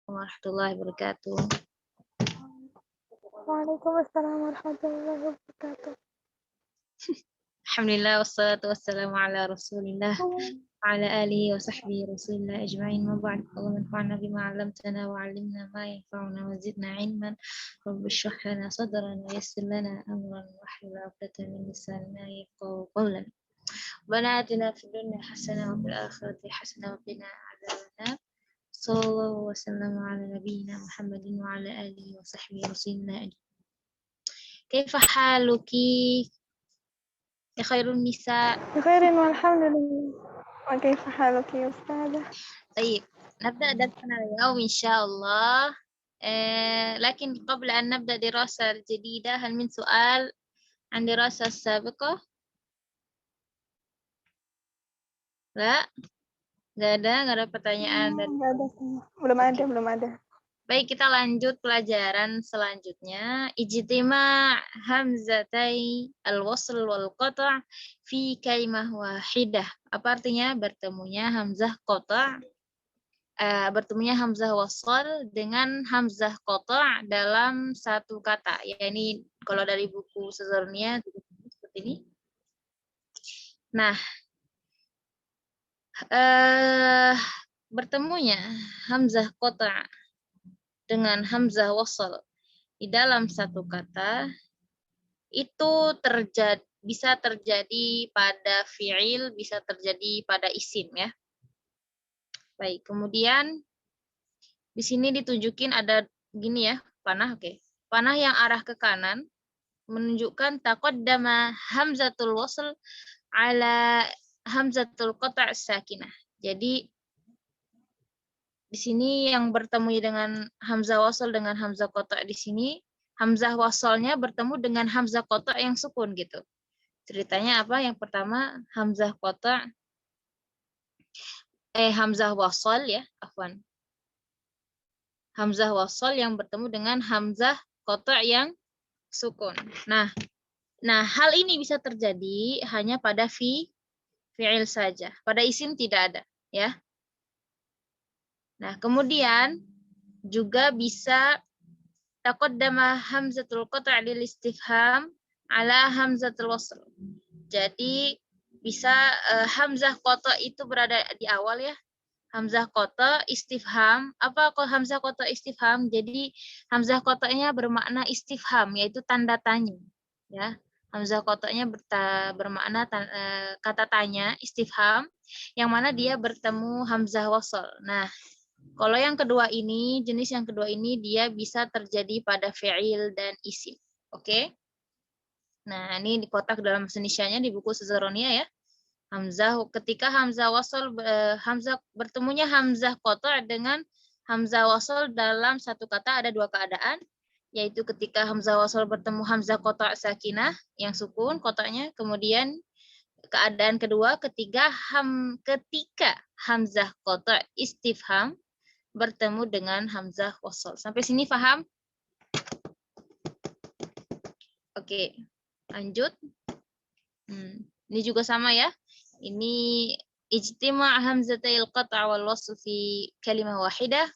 warahmatullahi wabarakatuh. Waalaikumsalam warahmatullahi wabarakatuh. Alhamdulillah wassalatu wassalamu ala Rasulillah wa ala alihi wa sahbihi Rasulillah ajma'in ma ba'd. Allahumma anfa'na bima 'allamtana wa 'allimna ma yanfa'una wa zidna 'ilman. Rabbi shrah lana sadran wa yassir lana amran wahlul 'uqdatam min lisanina yafqahu qawlan. Rabbana atina fid dunya hasanah wa fil akhirati hasanah wa qina adzabannar. Sallallahu wasallam ala nabiyyina Muhammadin wa ala alihi wa sahbihi Rasulillah ajma'in. Kaifa haluki ya khairun nisa. بخير والحمد لله. وكيف حالك يا أستاذة؟ طيب نبدأ درسنا اليوم إن شاء الله. لكن قبل أن نبدأ دراسة جديدة هل من سؤال عن دراسة السابقة؟ لا nggak ada pertanyaan dari. Nggak ada sama. Belum ada. Baik, kita lanjut pelajaran selanjutnya. Ijtima' hamzatai al-wasl wal qata' fi kalimah wahidah. Apa artinya? Bertemunya hamzah qata', bertemunya hamzah wasl dengan hamzah qata' dalam satu kata. Ya, ini kalau dari buku Sezornia seperti ini. Nah, bertemunya hamzah qata' dengan hamzah wasl di dalam satu kata itu bisa terjadi pada fi'il, bisa terjadi pada isim ya. Baik, kemudian di sini ditunjukin ada gini ya, panah, oke. Panah yang arah ke kanan menunjukkan taqaddama hamzatul wasl ala hamzatul qata' sakinah. Jadi di sini yang bertemu dengan hamzah wasl dengan hamzah qata' di sini, hamzah waslnya bertemu dengan hamzah qata' yang sukun gitu. Ceritanya apa? Yang pertama hamzah qata' hamzah wasl ya, afwan. Hamzah wasl yang bertemu dengan hamzah qata' yang sukun. Nah, hal ini bisa terjadi hanya pada fi'il saja. Pada isim tidak ada, ya. Nah, kemudian juga bisa taqaddama hamzatul qata' lil istifham ala hamzatul wasl. Jadi bisa hamzah qata' itu berada di awal ya. Hamzah qata' istifham. Apa kok hamzah qata' istifham? Jadi hamzah qata'nya bermakna istifham, yaitu tanda tanya, ya. Hamzah qata'nya bermakna kata tanya, istifham, yang mana dia bertemu hamzah wasl. Nah, kalau yang kedua ini, jenis yang kedua ini dia bisa terjadi pada fi'il dan isim. Oke? Nah, ini di kotak dalam bahasa Indonesianya di buku Sezoronia ya. Hamzah, ketika hamzah wasl, bertemunya hamzah qata' dengan hamzah wasl dalam satu kata ada dua keadaan, yaitu ketika hamzah wasl bertemu hamzah qata' sakinah yang sukun qata'nya, kemudian keadaan kedua ketika hamzah qata' istifham bertemu dengan hamzah wasl. Sampai sini paham? Oke, lanjut. Ini juga sama ya. Ini ijtima' hamzatil qata' wal wasl fi kalimah wahidah.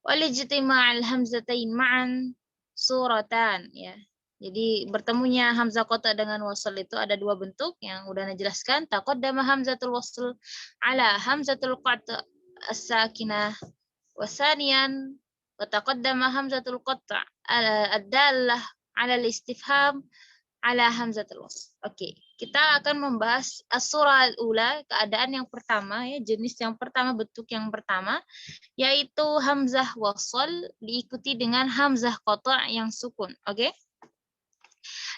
Wal ijtima' al hamzatain ma'an suratan ya. Jadi bertemunya hamzah qata' dengan wasl itu ada dua bentuk yang udah dijelaskan. Taqaddama hamzatul wasl ala hamzatul qata' as-sakinah. Wasanian wa taqaddama hamzatul qata' ad-dallah 'ala al-istifham 'ala hamzatul wasl. Oke, kita akan membahas as-surah al-ula, keadaan yang pertama ya, jenis yang pertama, bentuk yang pertama, yaitu hamzah wasl diikuti dengan hamzah qata' yang sukun. Oke?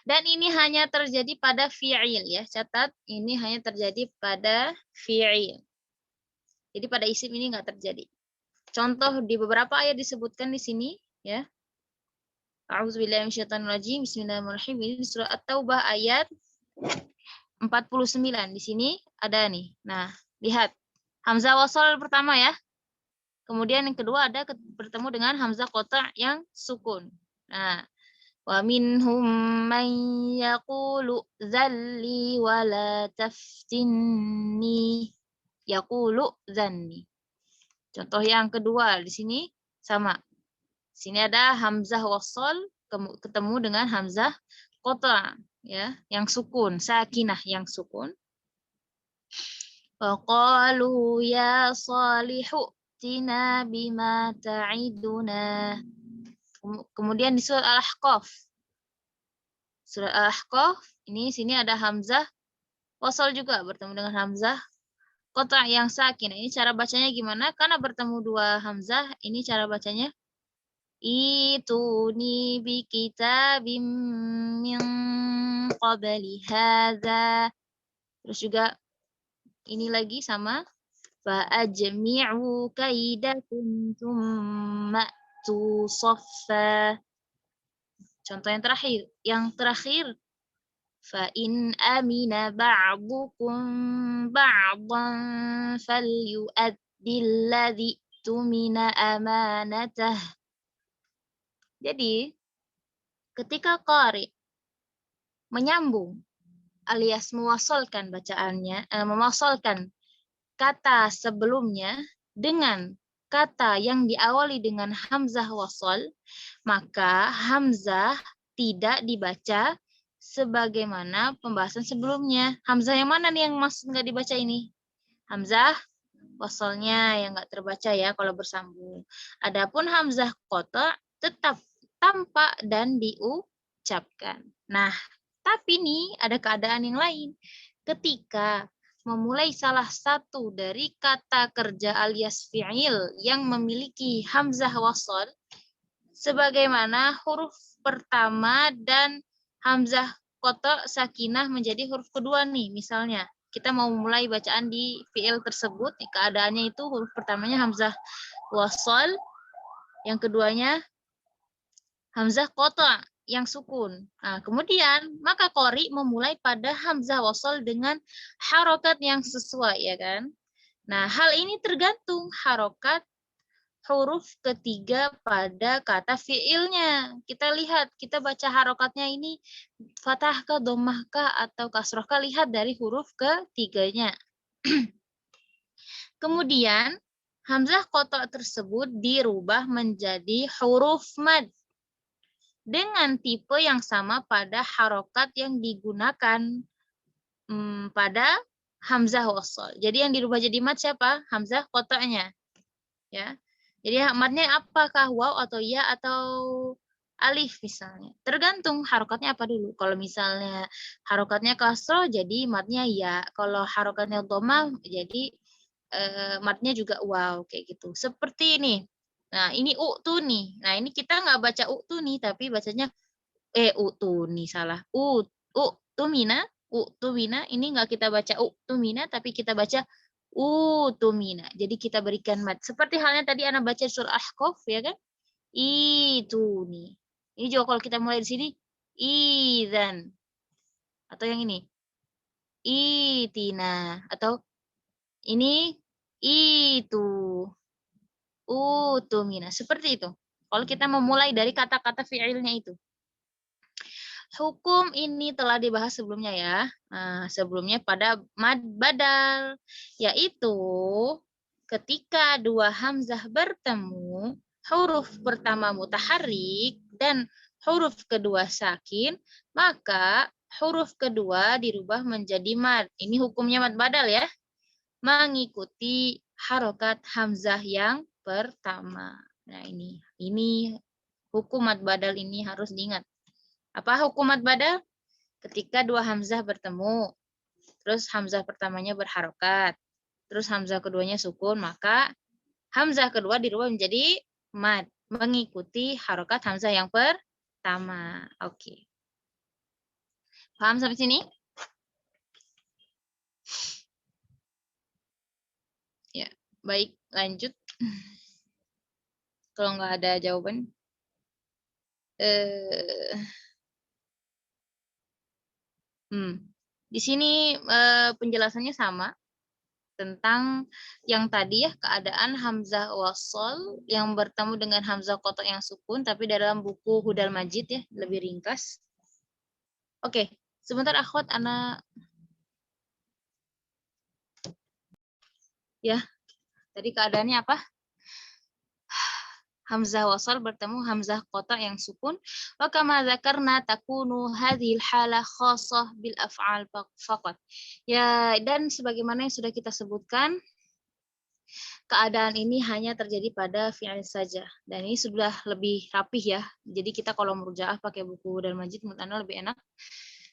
Dan ini hanya terjadi pada fi'il ya. Catat, ini hanya terjadi pada fi'il. Jadi pada isim ini enggak terjadi. Contoh di beberapa ayat disebutkan di sini ya. A'udzubillahi minasyaitonirrajim. Bismillahirrahmanirrahim. Ini surah At-Taubah ayat 49. Di sini ada nih. Nah, lihat. Hamzah wasl pertama ya. Kemudian yang kedua ada bertemu dengan hamzah qata' yang sukun. Nah, wa minhum man yaqulu dzalli wa la taftinni. Yaqulu dzanni. Contoh yang kedua di sini sama. Sini ada hamzah wasal ketemu dengan hamzah qata, ya, yang sukun, sakinah yang sukun. Faqalu ya Salihu tina bima ta'iduna. Kemudian di surat Al-Ahqaf. Surat Al-Ahqaf ini sini ada hamzah wasal juga bertemu dengan hamzah qata yang sakin. Ini cara bacanya gimana? Karena bertemu dua hamzah, ini cara bacanya ituni bi kitabim min qabli hadza. Terus juga ini lagi sama fa ajmi'u kaidakum tsumma tu saffa. Contoh yang terakhir fa in amina ba'dukum ba'dan falyu'addil ladzi tumina amanatah. Jadi ketika qari menyambung alias mewasalkan bacaannya, mewasalkan kata sebelumnya dengan kata yang diawali dengan hamzah wasal, maka hamzah tidak dibaca sebagaimana pembahasan sebelumnya. Hamzah yang mana nih yang maksud nggak dibaca ini? Hamzah wasalnya yang nggak terbaca ya kalau bersambung. Adapun hamzah qata tetap tampak dan diucapkan. Nah, tapi nih ada keadaan yang lain. Ketika memulai salah satu dari kata kerja alias fi'il yang memiliki hamzah wasal, sebagaimana huruf pertama dan hamzah qata sakinah menjadi huruf kedua nih. Misalnya, kita mau mulai bacaan di fi'il tersebut, keadaannya itu huruf pertamanya hamzah wasal, yang keduanya hamzah qata yang sukun. Nah, kemudian maka qari memulai pada hamzah wasal dengan harokat yang sesuai, ya kan? Nah, hal ini tergantung harokat huruf ketiga pada kata fiilnya. Kita lihat, kita baca harokatnya ini fathah kah, dhammah kah, atau kasroh kah, lihat dari huruf ketiganya. Kemudian hamzah qata tersebut dirubah menjadi huruf mad dengan tipe yang sama pada harokat yang digunakan pada hamzah wasal. Jadi yang dirubah jadi mad siapa? Hamzah qata'nya. Ya. Jadi madnya apakah waw atau ya atau alif misalnya. Tergantung harokatnya apa dulu. Kalau misalnya harokatnya kasroh jadi madnya ya. Kalau harokatnya dhammah jadi madnya juga waw kayak gitu. Seperti ini. Nah, ini u'tuni. Nah, ini kita nggak baca u'tuni tapi bacanya u'tuni salah. U'tumina, u'tumina ini nggak kita baca u'tumina tapi kita baca utumina. Jadi kita berikan mad. Seperti halnya tadi Ana baca surah Ahqaf ya kan? Ituni. Ini juga kalau kita mulai di sini idzan. Atau yang ini. Itina atau ini itu. Utumina. Seperti itu. Kalau kita memulai dari kata-kata fi'ilnya itu. Hukum ini telah dibahas sebelumnya ya. Nah, sebelumnya pada mad badal, yaitu ketika dua hamzah bertemu, huruf pertama mutaharrik dan huruf kedua sakin, maka huruf kedua dirubah menjadi mad. Ini hukumnya mad badal ya. Mengikuti harokat hamzah yang pertama. Nah, ini hukum mad badal ini harus diingat. Apa hukum mad badal? Ketika dua hamzah bertemu, terus hamzah pertamanya berharokat, terus hamzah keduanya sukun, maka hamzah kedua dirubah menjadi mad, mengikuti harokat hamzah yang pertama. Oke. Paham sampai sini? Ya, baik, lanjut. Kalau nggak ada jawaban. Di sini penjelasannya sama tentang yang tadi ya, keadaan hamzah wasal yang bertemu dengan hamzah qata yang sukun, tapi dalam buku Hudal Majid ya, lebih ringkas. Oke, sebentar akhwat, Ana ya, tadi keadaannya apa? hamzah wasal bertemu hamzah qata' yang sukun. Wa kama dzakarna takunu hadhil halah khassah bil af'al faqat. Ya, dan sebagaimana yang sudah kita sebutkan, keadaan ini hanya terjadi pada fi'il saja. Dan ini sudah lebih rapih ya. Jadi kita kalau murojaah pakai buku Dal Majid menurut Anda lebih enak.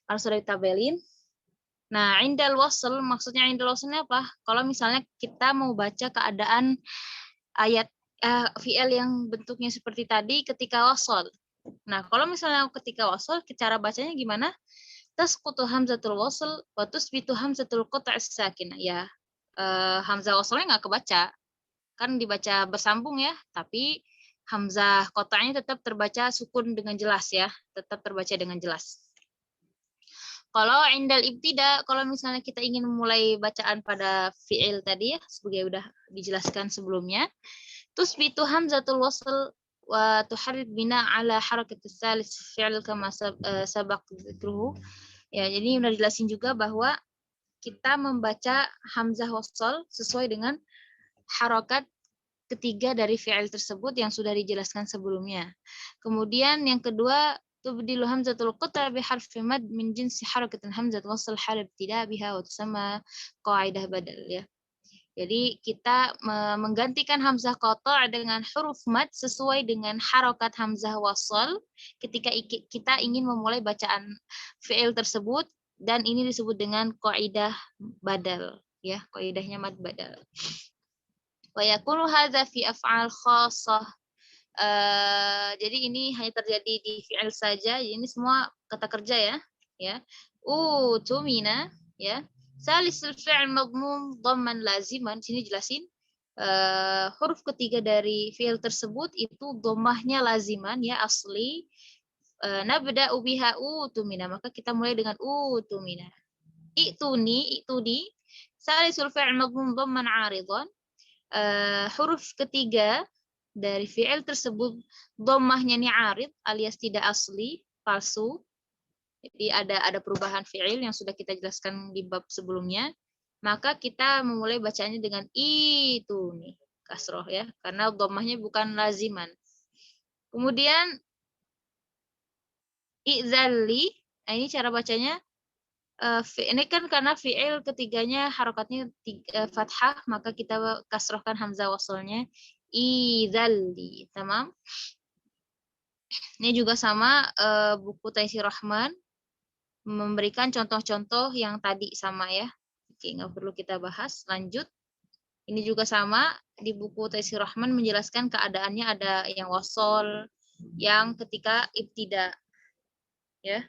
Kalau sudah ditabelin. Nah, indal wasl, maksudnya indal waslnya apa? Kalau misalnya kita mau baca keadaan ayat fi'il yang bentuknya seperti tadi ketika wasl. Nah, kalau misalnya ketika wasl, cara bacanya gimana? Tasqutu hamzatul wasl wa tusbitu hamzatul qata' as-sakinah. Ya, hamzah waslnya nggak kebaca. Kan dibaca bersambung ya, tapi hamzah qata'nya tetap terbaca sukun dengan jelas ya, tetap terbaca dengan jelas. Kalau indal ibtida, kalau misalnya kita ingin memulai bacaan pada fi'il tadi ya, sebagai udah dijelaskan sebelumnya, tusbitu hamzatul wasl wa tuharrik bina ala harakat salis fi'il kama sabaq dzikruhu. Ya, jadi udah dijelasin juga bahwa kita membaca hamzah wasl sesuai dengan harokat ketiga dari fi'il tersebut yang sudah dijelaskan sebelumnya. Kemudian yang kedua, tubdilu hamzatul qata' bi harfi mad min jinsi harakatin hamzat wasl hal ibtida biha wa tusamma qaidah badal ya. Jadi kita menggantikan hamzah qata' dengan huruf mad sesuai dengan harokat hamzah wasl ketika kita ingin memulai bacaan fi'il tersebut, dan ini disebut dengan qaidah badal ya, qaidahnya mad badal. Wa yakunu hadza fi af'al khassah. Jadi ini hanya terjadi di fi'il saja. Ini semua kata kerja ya. Ya. Tumina ya. Salisul fi'il madmum dhamman laziman. Sini jelasin huruf ketiga dari fi'il tersebut itu dhammahnya laziman ya, asli. Nabda'u biha tumina. Maka kita mulai dengan tumina. Ituni salisul fi'il madmum dhamman 'aridan. Huruf ketiga dari fi'il tersebut dhammahnya ini arid alias tidak asli, palsu. Jadi ada perubahan fi'il yang sudah kita jelaskan di bab sebelumnya. Maka kita memulai bacanya dengan itu nih, kasroh ya, karena dhammahnya bukan laziman. Kemudian i'zalli, nah ini cara bacanya. Ini kan karena fi'il ketiganya harokatnya fathah, maka kita kasrohkan hamzah wasolnya. Idzalli, tamam. Ini juga sama, buku Taisir Rahman memberikan contoh-contoh yang tadi sama ya. Oke, nggak perlu kita bahas. Lanjut. Ini juga sama, di buku Taisir Rahman menjelaskan keadaannya ada yang wasol, yang ketika ibtida. Ya.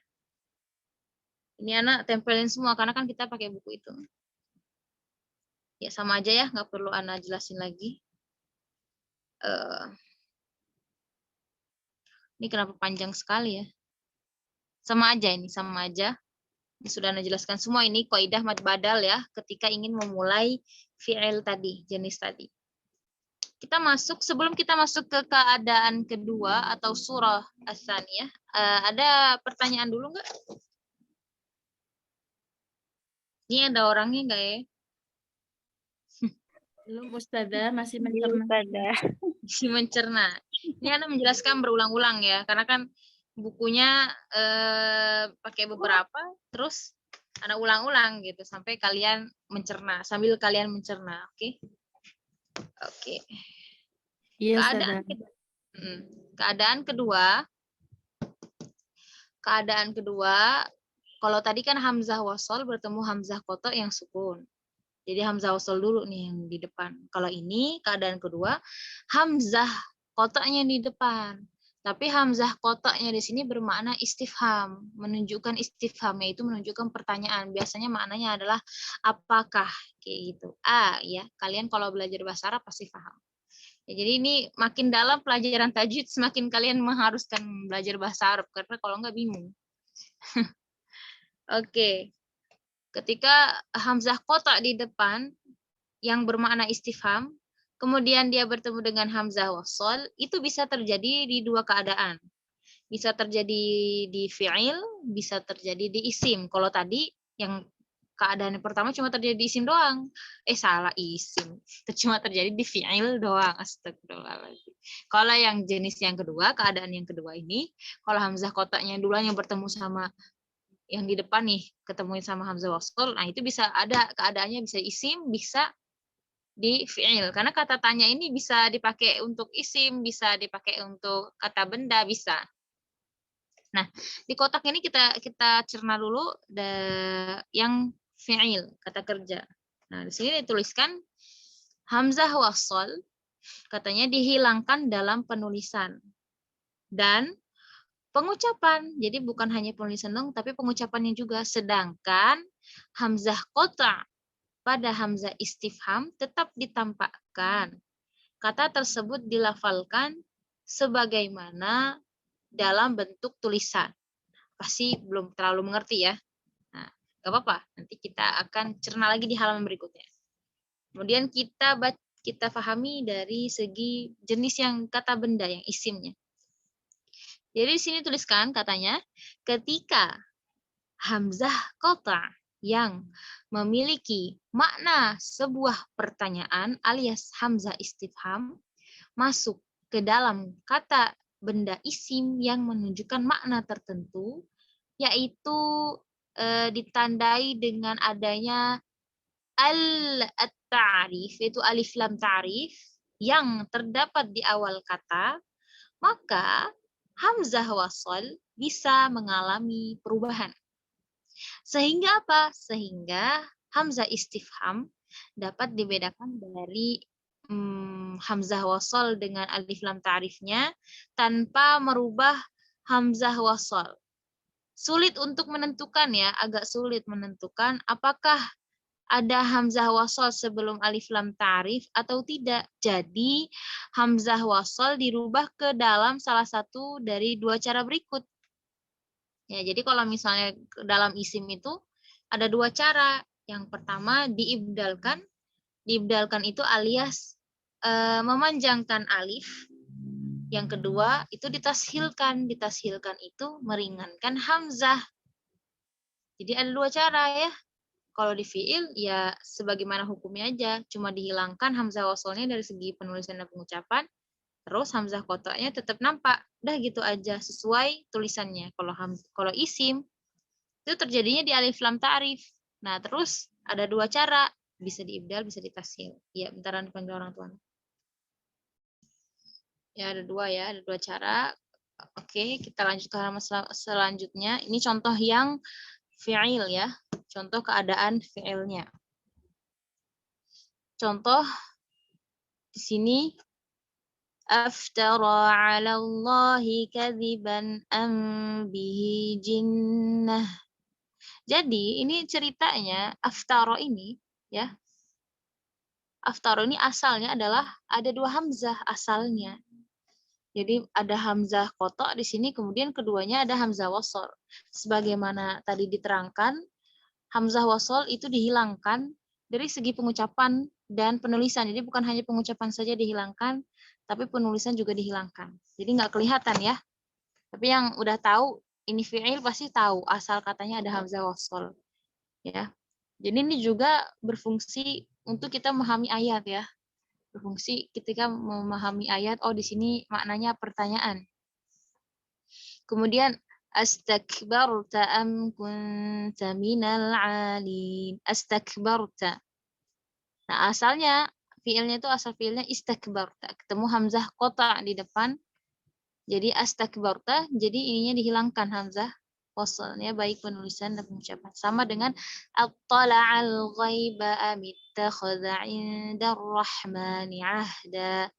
Ini anak tempelin semua karena kan kita pakai buku itu. Ya sama aja ya, nggak perlu Ana jelasin lagi. Ini kenapa panjang sekali ya? Sama aja ini, sama aja. Ini sudah Ana jelaskan semua, ini qaidah mad badal ya, ketika ingin memulai fi'il tadi, jenis tadi. Sebelum kita masuk ke keadaan kedua atau surah as-saniyah, ada pertanyaan dulu nggak? Ini ada orangnya nggak ya? Belum Ustazah, masih mencerna. Masih mencerna. Ini Anda menjelaskan berulang-ulang ya, karena kan bukunya pakai beberapa, terus Anda ulang-ulang gitu sampai kalian mencerna, sambil kalian mencerna, oke? Oke. Iya, Ustazah. Keadaan kedua, kalau tadi kan hamzah wasol bertemu hamzah qata' yang sukun. Jadi hamzah wasol dulu nih yang di depan. Kalau ini keadaan kedua, hamzah qata'nya di depan. Tapi hamzah qata'nya di sini bermakna istifham, menunjukkan istifham, yaitu menunjukkan pertanyaan. Biasanya maknanya adalah apakah, kayak gitu. Ya, kalian kalau belajar bahasa Arab pasti paham. Ya, jadi ini makin dalam pelajaran tajwid, semakin kalian mengharuskan belajar bahasa Arab, karena kalau nggak bingung. Oke. Ketika hamzah qata' di depan yang bermakna istifham, kemudian dia bertemu dengan hamzah wasol, itu bisa terjadi di dua keadaan. Bisa terjadi di fi'il, bisa terjadi di isim. Kalau tadi yang keadaan yang pertama cuma terjadi di isim doang. Salah isim. Itu cuma terjadi di fi'il doang. Astagfirullahaladzim. Kalau yang jenis yang kedua, keadaan yang kedua ini, kalau hamzah qata'nya duluan yang bertemu sama yang di depan nih, ketemu sama hamzah wasl, nah itu bisa ada keadaannya bisa isim, bisa di fi'il. Karena kata tanya ini bisa dipakai untuk isim, bisa dipakai untuk kata benda, bisa. Nah, di kotak ini kita cerna dulu yang fi'il, kata kerja. Nah, di sini dituliskan hamzah wasl katanya dihilangkan dalam penulisan dan pengucapan. Jadi bukan hanya penulisan dong, tapi pengucapannya juga. Sedangkan hamzah qata' pada hamzah istifham tetap ditampakkan. Kata tersebut dilafalkan sebagaimana dalam bentuk tulisan. Pasti belum terlalu mengerti ya. Nah, nggak apa-apa. Nanti kita akan cerna lagi di halaman berikutnya. Kemudian kita pahami dari segi jenis yang kata benda, yang isimnya. Jadi di sini tuliskan katanya, ketika hamzah qata' yang memiliki makna sebuah pertanyaan alias hamzah istifham masuk ke dalam kata benda isim yang menunjukkan makna tertentu, yaitu ditandai dengan adanya al-ta'rif, yaitu alif lam ta'rif yang terdapat di awal kata, maka hamzah wasl bisa mengalami perubahan. Sehingga apa? Sehingga hamzah istifham dapat dibedakan dari hamzah wasl dengan alif lam ta'rifnya tanpa merubah hamzah wasl. Sulit untuk menentukan ya, agak sulit menentukan apakah ada hamzah wasl sebelum alif lam ta'rif atau tidak. Jadi hamzah wasl dirubah ke dalam salah satu dari dua cara berikut. Ya, jadi kalau misalnya dalam isim itu ada dua cara. Yang pertama diibdalkan. Diibdalkan itu alias memanjangkan alif. Yang kedua itu ditashilkan. Ditashilkan itu meringankan hamzah. Jadi ada dua cara ya. Kalau di fi'il ya sebagaimana hukumnya aja, cuma dihilangkan hamzah wasolnya dari segi penulisan dan pengucapan, terus hamzah qata'nya tetap nampak. Udah gitu aja sesuai tulisannya. Kalau isim itu terjadinya di alif lam ta'rif. Nah, terus ada dua cara, bisa diibdal, bisa ditashil. Ya, bentaran dipanggil orang tua. Ya, ada dua cara. Oke, kita lanjut ke halaman selanjutnya. Ini contoh yang fi'il ya. Contoh keadaan fi'ilnya. Contoh di sini aftara 'ala Allahi kadziban am bihi jinnah. Jadi ini ceritanya aftara ini ya. Aftara ini asalnya adalah ada dua hamzah asalnya. Jadi ada hamzah qata' di sini, kemudian keduanya ada hamzah wasl. Sebagaimana tadi diterangkan, hamzah wasl itu dihilangkan dari segi pengucapan dan penulisan. Jadi bukan hanya pengucapan saja dihilangkan, tapi penulisan juga dihilangkan. Jadi nggak kelihatan ya. Tapi yang udah tahu ini fi'il pasti tahu asal katanya ada hamzah wasl. Ya. Jadi ini juga berfungsi untuk kita memahami ayat ya. Berfungsi ketika memahami ayat, oh di sini maknanya pertanyaan. Kemudian astakbarta am kunta minal 'alin. Astakbarta. Nah, asalnya fiilnya itu asal fiilnya istakbarta. Ketemu hamzah qata' di depan. Jadi astakbarta, jadi ininya dihilangkan hamzah wasalnya baik penulisan dan pengucapan. Sama dengan attala'al ghaiba amittakhadha 'indar rahmani 'ahda.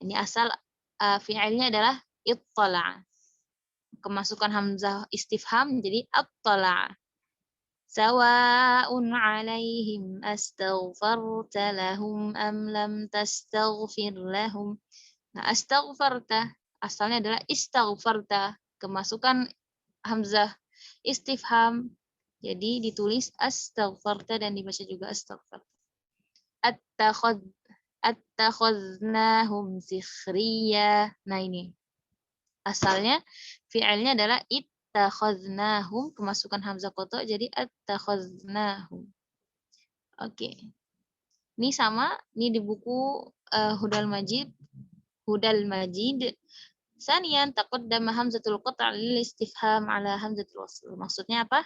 Ini asal fi'ilnya adalah ittala'a. Kemasukan hamzah istifham jadi attala'a. Sawa'un 'alaihim astaghfarta lahum am lam tastaghfir lahum. Nah, astaghfarta asalnya adalah istaghfarta. Kemasukan hamzah istifham jadi ditulis astaghfarta dan dibaca juga astaghfarta. Attakhadnahum sikhriya. Nah ini asalnya fi'ilnya adalah ittakhadnahum, kemasukan hamzah qata' jadi attakhadnahum. Oke. Ini sama, ini di buku Hudal Majid. Sanian taqaddama hamzatul qata' lil istifham ala hamzatul wasl. Maksudnya apa?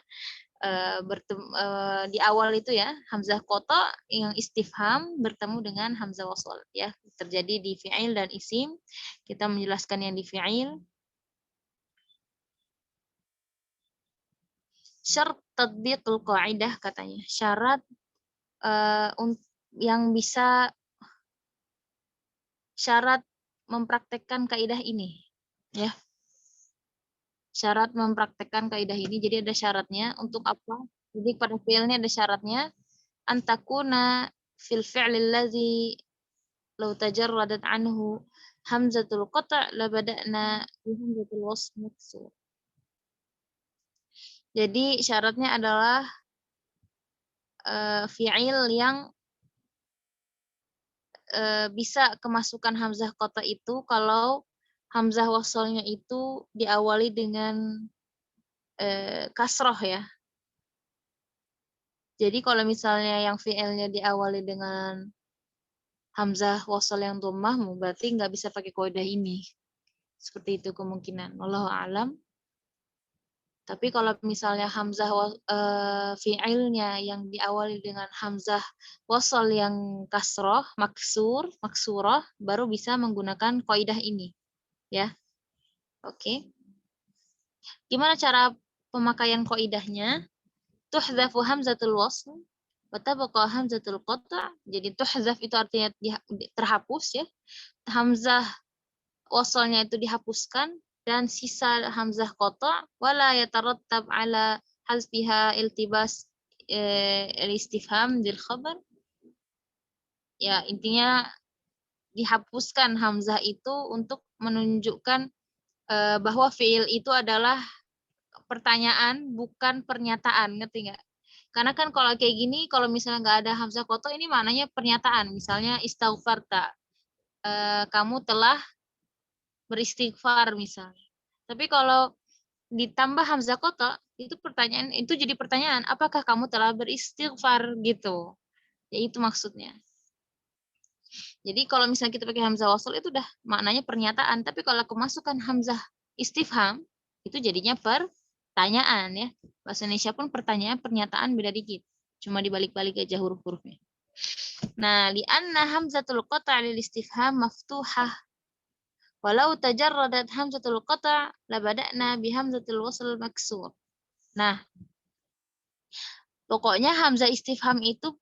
Di awal itu ya, hamzah qata' yang istifham bertemu dengan hamzah wasl ya. Terjadi di fi'il dan isim. Kita menjelaskan yang di fi'il. Syarat tatbiqul qaidah katanya. Syarat yang bisa syarat mempraktekkan kaidah ini ya. Syarat mempraktekkan kaidah ini, jadi ada syaratnya untuk apa? Jadi pada fi'ilnya ada syaratnya antakuna fil fi'lil ladzi law tajarradat anhu hamzatul qata' la bada'na bi hamzatul wasl maksur. Jadi syaratnya adalah fi'il yang bisa kemasukan hamzah qata' itu kalau hamzah wasalnya itu diawali dengan kasroh ya. Jadi kalau misalnya yang fi'ilnya diawali dengan hamzah wasal yang dhammah, berarti nggak bisa pakai kaidah ini. Seperti itu kemungkinan. Wallahu a'lam. Tapi kalau misalnya hamzah fi'ilnya yang diawali dengan hamzah wasal yang kasroh, maksurah, baru bisa menggunakan kaidah ini. Ya. Oke. Gimana cara pemakaian kaidahnya? Tuhzafu hamzatul wasl wa tabqa hamzatul qata'. Jadi tuhzaf itu artinya terhapus ya. Hamzah wasalnya itu dihapuskan dan sisa hamzah qata' wala yatarattab ala hazfiha iltibas al-istifham dil khabar. Ya, intinya dihapuskan hamzah itu untuk menunjukkan bahwa fi'il itu adalah pertanyaan bukan pernyataan, ngerti nggak? Karena kan kalau kayak gini, kalau misalnya nggak ada hamzah qata' ini maknanya pernyataan. Misalnya istaghfarta, kamu telah beristighfar misalnya. Tapi kalau ditambah hamzah qata' itu pertanyaan, itu jadi pertanyaan, apakah kamu telah beristighfar gitu. Ya itu maksudnya. Jadi kalau misalnya kita pakai hamzah wasl itu udah maknanya pernyataan, tapi kalau kemasukan hamzah istifham itu jadinya pertanyaan ya. Bahasa Indonesia pun pertanyaan pernyataan beda dikit. Cuma dibalik-balik aja huruf-hurufnya. Nah, li'anna hamzatul qata' lil istifham maftuhah. Walau tajarradat hamzatul qata' la bada'na bi hamzatul wasl maksur. Nah, pokoknya hamzah istifham itu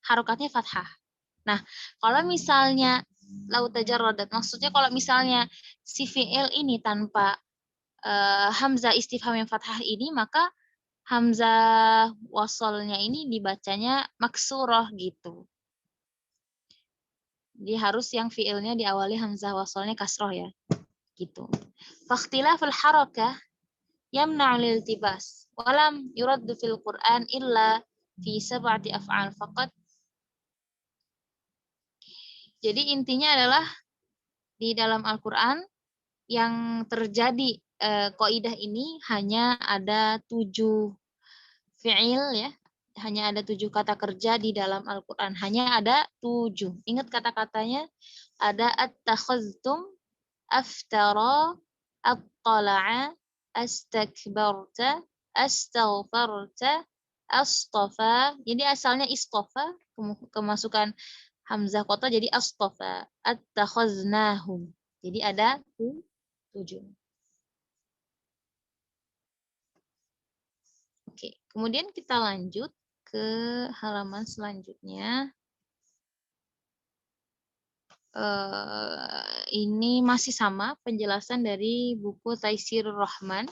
harokatnya fathah. Nah, kalau misalnya lau tajarradat, maksudnya kalau misalnya si fi'il ini tanpa hamzah istifham yang fathah ini, maka hamzah wasolnya ini dibacanya maksurah gitu. Jadi harus yang fi'ilnya diawali hamzah wasolnya kasroh ya. Gitu. Fakhtilaful harakah yamna'ul iltibas. Walam yuraddu fil Qur'an illa fi sab'ati af'al faqat. Jadi intinya adalah di dalam Al-Quran yang terjadi kaidah ini hanya ada 7 fi'il ya. Hanya ada 7 kata kerja di dalam Al-Quran. Hanya ada 7. Ingat kata-katanya, ada attakhaztum, aftara, attala'a, astakbarta, astaghfarta, astafa. Jadi asalnya istofa, kemasukan hamzah qata jadi astafa, attakhaznahum. Jadi ada 7. Oke, kemudian kita lanjut ke halaman selanjutnya. Ini masih sama penjelasan dari buku Taisirur Rahman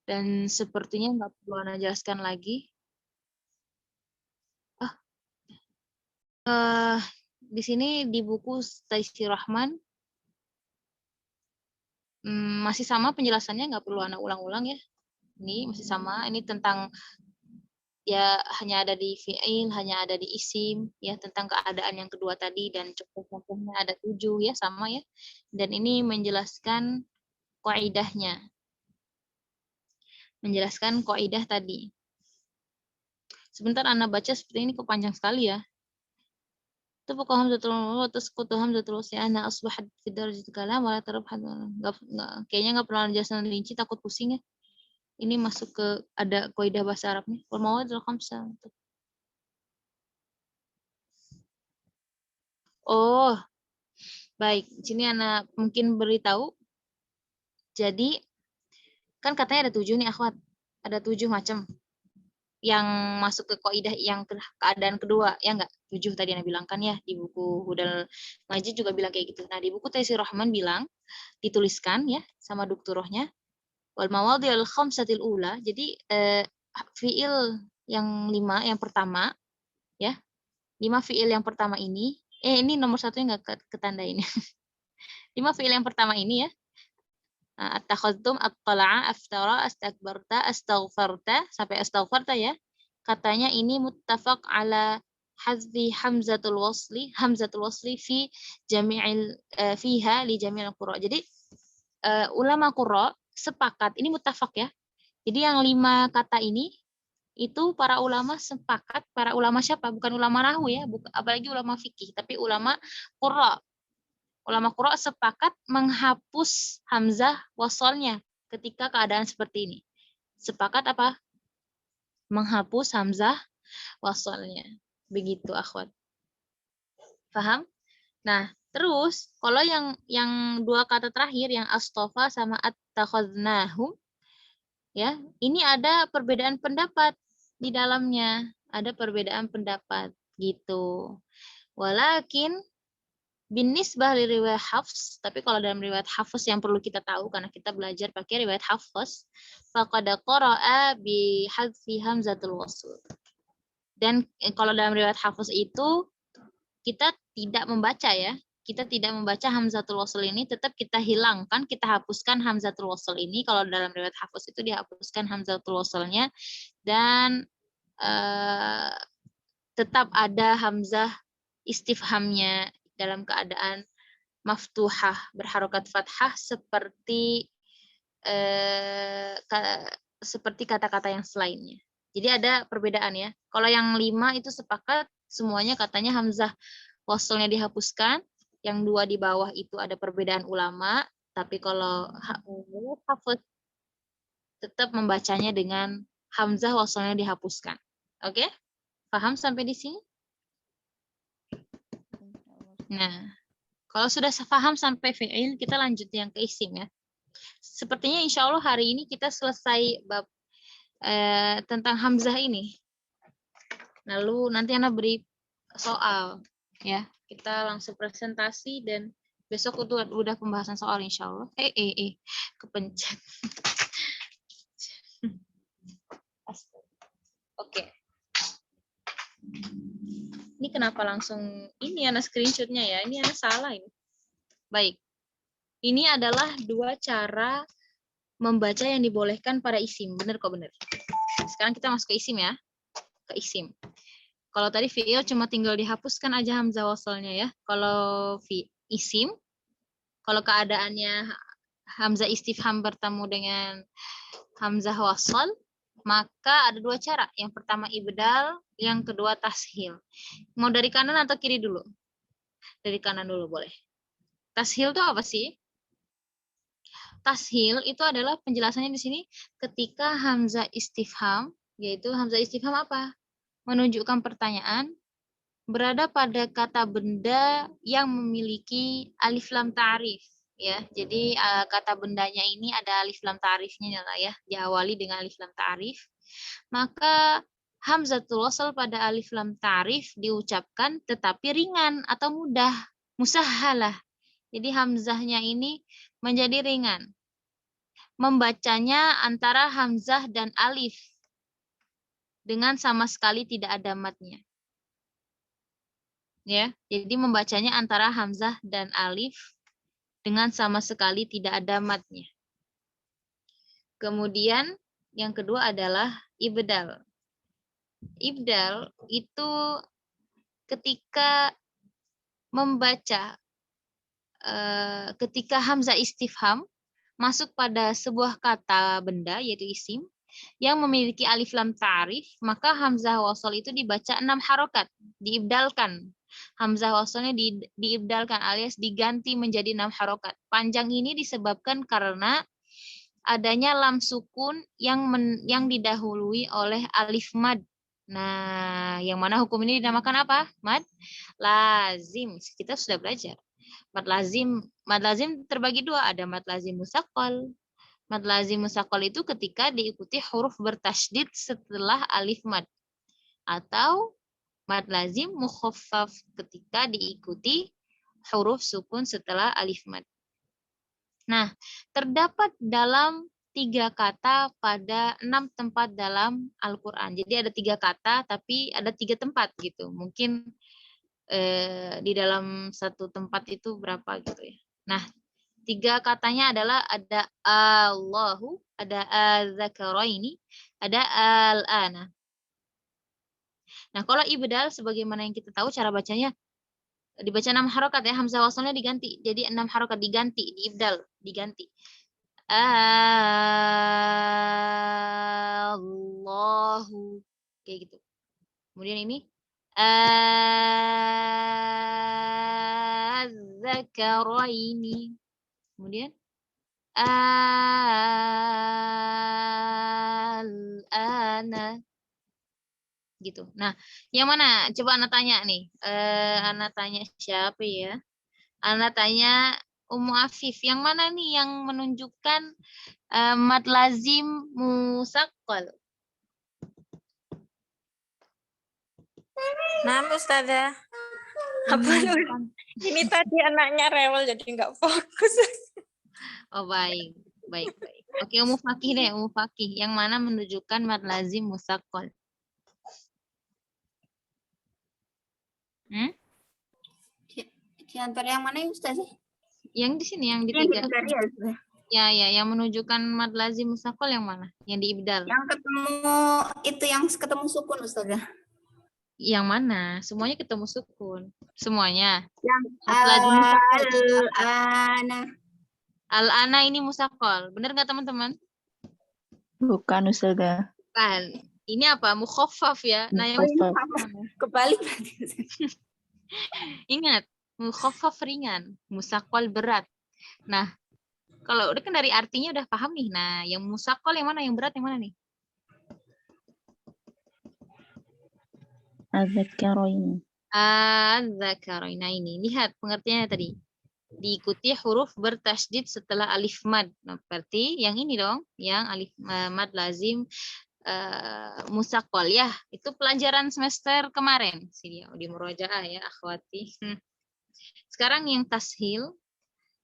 dan sepertinya nggak perlu Ana jelaskan lagi. Di sini di buku Taisirur Rahman masih sama penjelasannya, nggak perlu Ana ulang-ulang ya. Ini masih sama, ini tentang ya hanya ada di fi'il, hanya ada di isim, ya tentang keadaan yang kedua tadi dan contoh-contohnya ada 7 ya sama ya. Dan ini menjelaskan kaidahnya. Menjelaskan kaidah tadi. Sebentar Anda baca seperti ini kok panjang sekali ya. Tafaqqa hamzatul wa tasqutu hamzatul wasli'anna asbahat fi darajatil kalam wa la tarabhat. Kayaknya nggak pernah jelasin rinci, takut pusing ya. Ini masuk ke ada kaidah bahasa Arabnya. Wal mawadul khamsah. Oh, baik. Sini Ana mungkin beritahu. Jadi kan katanya ada 7 nih akhwat. Ada 7 macam yang masuk ke kaidah yang keadaan kedua, ya enggak? 7 tadi Ana bilang kan ya, di buku Hudal Majid juga bilang kayak gitu. Nah, di buku Taisir Rahman bilang dituliskan ya sama dokturohnya wal mawadhi'ul khamsatil ula. Jadi fiil yang 5 yang pertama ya. 5 fiil yang pertama ini ini nomor 1-nya enggak ketanda ini. 5 fiil yang pertama ini ya. At-takhadtum, at-tala'a, aftara, astakbarta, astaghfarta, sampai astaghfarta ya. Katanya ini muttafaq ala hadzi hamzatul wasli fi jami'il fiha li jami'il qurra. Jadi ulama qurra sepakat, ini muttafaq ya. Jadi yang 5 kata ini itu para ulama sepakat, para ulama siapa? Bukan ulama nahwu ya, apalagi ulama fikih, tapi ulama qurra. Ulama qurra sepakat menghapus hamzah wasolnya ketika keadaan seperti ini. Sepakat apa? Menghapus hamzah wasolnya. Begitu akhwat. Paham? Nah, terus kalau yang 2 kata terakhir yang astofa sama at-takhadnahum ya, ini ada perbedaan pendapat di dalamnya. Ada perbedaan pendapat gitu. Walakin binisbah li riwayat Hafs, tapi kalau dalam riwayat Hafs yang perlu kita tahu karena kita belajar pakai riwayat Hafs, faqad qara'a bi hadfi hamzatul wasl. Dan kalau dalam riwayat Hafs itu kita tidak membaca ya. Kita tidak membaca hamzatul wasl ini, tetap kita hilangkan, kita hapuskan hamzatul wasl ini. Kalau dalam riwayat Hafs itu dihapuskan hamzatul waslnya dan tetap ada hamzah istifhamnya dalam keadaan maftuhah, berharokat fathah seperti seperti kata-kata yang selainnya. Jadi ada perbedaan ya. Kalau yang 5 itu sepakat semuanya katanya hamzah waslnya dihapuskan. Yang 2 di bawah itu ada perbedaan ulama. Tapi kalau Hafidz tetap membacanya dengan hamzah waslnya dihapuskan. Oke? Paham sampai di sini? Nah, kalau sudah paham sampai fi'il, kita lanjut yang ke isim ya. Sepertinya insya Allah hari ini kita selesai bab tentang hamzah ini. Lalu nanti Ana beri soal ya. Kita langsung presentasi dan besok udah pembahasan soal insya Allah. Kepencet. Oke. Ini kenapa langsung ini Ana screenshotnya ya? Ini Ana salah ini. Baik. Ini adalah 2 cara membaca yang dibolehkan pada isim. Benar kok, benar. Sekarang kita masuk ke isim ya. Ke isim. Kalau tadi fi'il cuma tinggal dihapuskan aja hamzah wasalnya ya. Kalau isim, kalau keadaannya hamzah istifham bertemu dengan hamzah wasal, maka ada 2 cara. Yang pertama ibdal, yang kedua tashil. Mau dari kanan atau kiri dulu? Dari kanan dulu boleh. Tashil itu apa sih? Tashil itu adalah penjelasannya di sini ketika hamzah istifham, yaitu hamzah istifham apa? Menunjukkan pertanyaan berada pada kata benda yang memiliki alif lam ta'rif ya. Jadi kata bendanya ini ada alif lam ta'rifnya ya, diawali dengan alif lam ta'rif. Maka hamzatul wasl pada alif lam ta'rif diucapkan tetapi ringan atau mudah, musahhalah. Jadi hamzahnya ini menjadi ringan. Membacanya antara hamzah dan alif dengan sama sekali tidak ada matnya. Ya, jadi membacanya antara hamzah dan alif dengan sama sekali tidak ada matnya. Kemudian yang kedua adalah ibdal. Ibdal itu ketika membaca ketika hamzah istifham masuk pada sebuah kata benda yaitu isim, yang memiliki alif lam ta'rif, maka hamzah wasal itu dibaca 6 harokat, diibdalkan. Hamzah wasalnya diibdalkan alias diganti menjadi 6 harokat. Panjang ini disebabkan karena adanya lam sukun yang didahului oleh alif mad. Nah, yang mana hukum ini dinamakan apa? Mad lazim. Kita sudah belajar. Mad lazim terbagi dua, ada mad lazim musaqqal. Mad lazim musaqqal itu ketika diikuti huruf bertasydid setelah alif mad. Atau mad lazim mukhaffaf ketika diikuti huruf sukun setelah alif mad. Nah, terdapat dalam 3 kata pada 6 tempat dalam Al-Quran. Jadi ada 3 kata, tapi ada 3 tempat gitu. Mungkin di dalam satu tempat itu berapa gitu ya. Nah, 3 katanya adalah ada Allahu, ada az-zakaraini, ada al-ana. Nah, kalau ibdal sebagaimana yang kita tahu cara bacanya dibaca 6 harokat ya, hamzah wasalnya diganti. Jadi 6 harokat diganti, diibdal, diganti. Allahu, kayak gitu. Kemudian ini az-zakaraini. Kemudian al-ana. Gitu. Nah, yang mana? Coba Ana tanya nih. Ana tanya siapa ya? Ana tanya Ummu Afif. Yang mana nih yang menunjukkan mad lazim musaqqal? Nah, Ustazah. Apa ini tadi anaknya rewel jadi nggak fokus. Oh, baik. Oke, Ummu Fakih deh, Ummu Fakih. Yang mana menunjukkan mad lazim musaqqal? Di antara yang mana ya, Ustazah? Yang di sini, yang di 3. Ya, yang menunjukkan mad lazim musaqqal yang mana? Yang diibdal. Yang ketemu itu yang ketemu sukun, Ustazah. Yang mana? Semuanya ketemu sukun. Semuanya. Yang al-ana. Al-ana ini musaqqal. Benar nggak teman-teman? Bukan, Ustazah. Kan. Ini apa? Mukhaffaf ya. Nah, yang Kebalik. ingat, mukhaffaf ringan, musaqqal berat. Nah, kalau udah kan dari artinya udah paham nih. Nah, yang musaqqal yang mana? Yang berat yang mana nih? Az-zakaraini. Az-zakaraini. Nah, ini lihat pengertiannya tadi. Diikuti huruf bertasydid setelah alif mad. Nah, berarti yang ini dong, yang alif mad lazim musaqqal ya. Itu pelajaran semester kemarin. Sini di murojaah ya, akhwati. Sekarang yang tashil.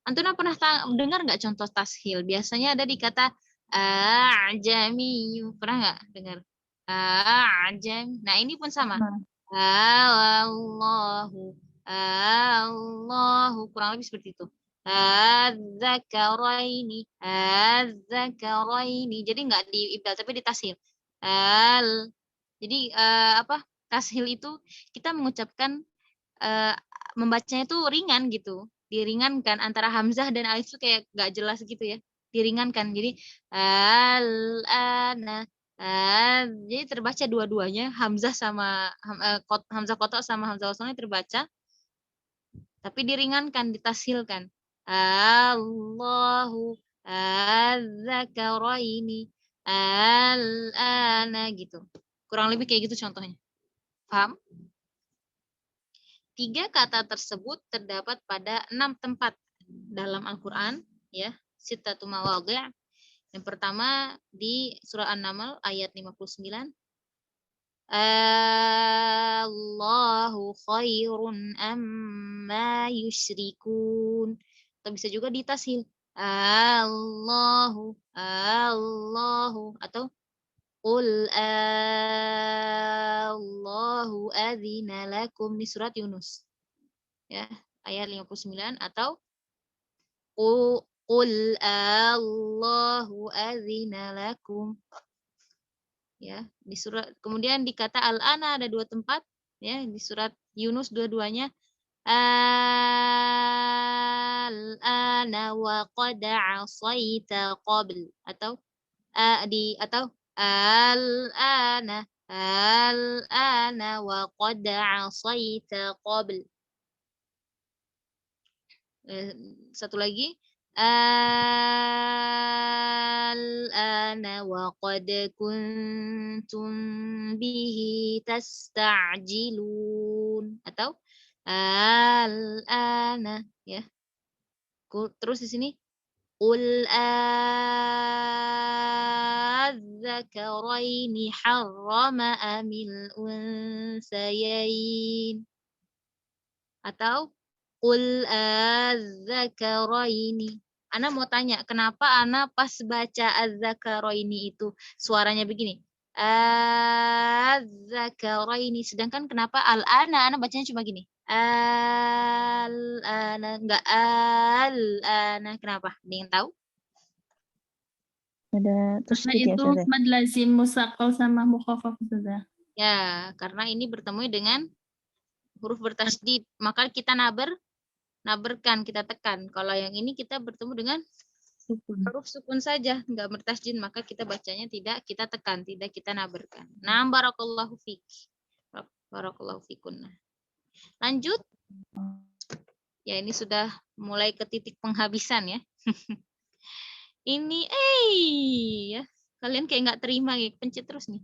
Antuna pernah dengar nggak contoh tashil? Biasanya ada di kata a'jami. Pernah nggak dengar? A'jam. Nah, ini pun sama. Allahu. Allahu. Kurang lebih seperti itu. Az-zakaraini. Az-zakaraini. Jadi nggak diibdal, tapi ditashil. Jadi apa? Tashil itu kita mengucapkan membacanya itu ringan gitu. Diringankan antara hamzah dan alif itu kayak nggak jelas gitu ya. Diringankan. Jadi al-ana. Jadi terbaca dua-duanya, hamzah sama hamzah kotok sama hamzah wasalnya terbaca, tapi diringankan, ditashilkan. Allahu az-zakaraini al-ana gitu. Kurang lebih kayak gitu contohnya. Paham? 3 kata tersebut terdapat pada 6 tempat dalam Al-Quran, ya, sittatu mawadhi'. Yang pertama di surah An-Naml ayat 59. Allahu khairun amma yusyrikun. Atau bisa juga ditashil. Allahu atau Qul Allahu adzina lakum di surat Yunus. Ya, ayat 59 atau Qul Allahu adzina lakum. Ya, di surat kemudian di kata al-ana ada 2 tempat ya, di surat Yunus dua-duanya al-ana wa qad 'asaita qabl atau al-ana, al-ana wa qad asaita qabl. Satu lagi. Al-ana wa qad kuntum bihi tasta'jilun. Atau al-ana, ya. Terus di sini qul adzakaraini harrama amil unsayain. Atau qul adzakaraini. Ana mau tanya, kenapa Ana pas baca adzakaraini itu suaranya begini? Adzakaraini. Sedangkan kenapa al-ana Ana bacanya cuma gini? Al-ana, enggak al-ana. Kenapa? Ada yang tahu? Ada Karena tasydid ya itu Ustazah? mad lazim musaqqal sama mukhaffaf Ustazah. Ya, karena ini bertemu dengan huruf bertasydid, maka kita naberkan, kita tekan. Kalau yang ini kita bertemu dengan Sukun. huruf sukun saja, enggak bertasydid, maka kita bacanya tidak kita tekan, tidak kita naberkan. Nah, barakallahu fik. Barakallahu fikun. Lanjut. Ya, ini sudah mulai ke titik penghabisan ya. Ini ya. Kalian kayak nggak terima ya, pencet terus nih.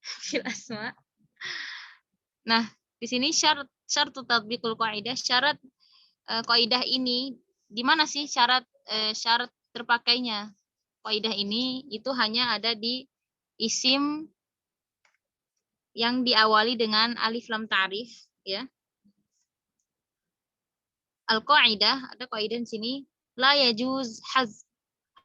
Fil asma. Nah, di sini syarat tatbiqul qaidah, syarat kaidah ini di mana sih syarat terpakainya kaidah ini? Itu hanya ada di isim yang diawali dengan alif lam ta'rif, ya. Al-qaidah, ada kaidah di sini, la yajuz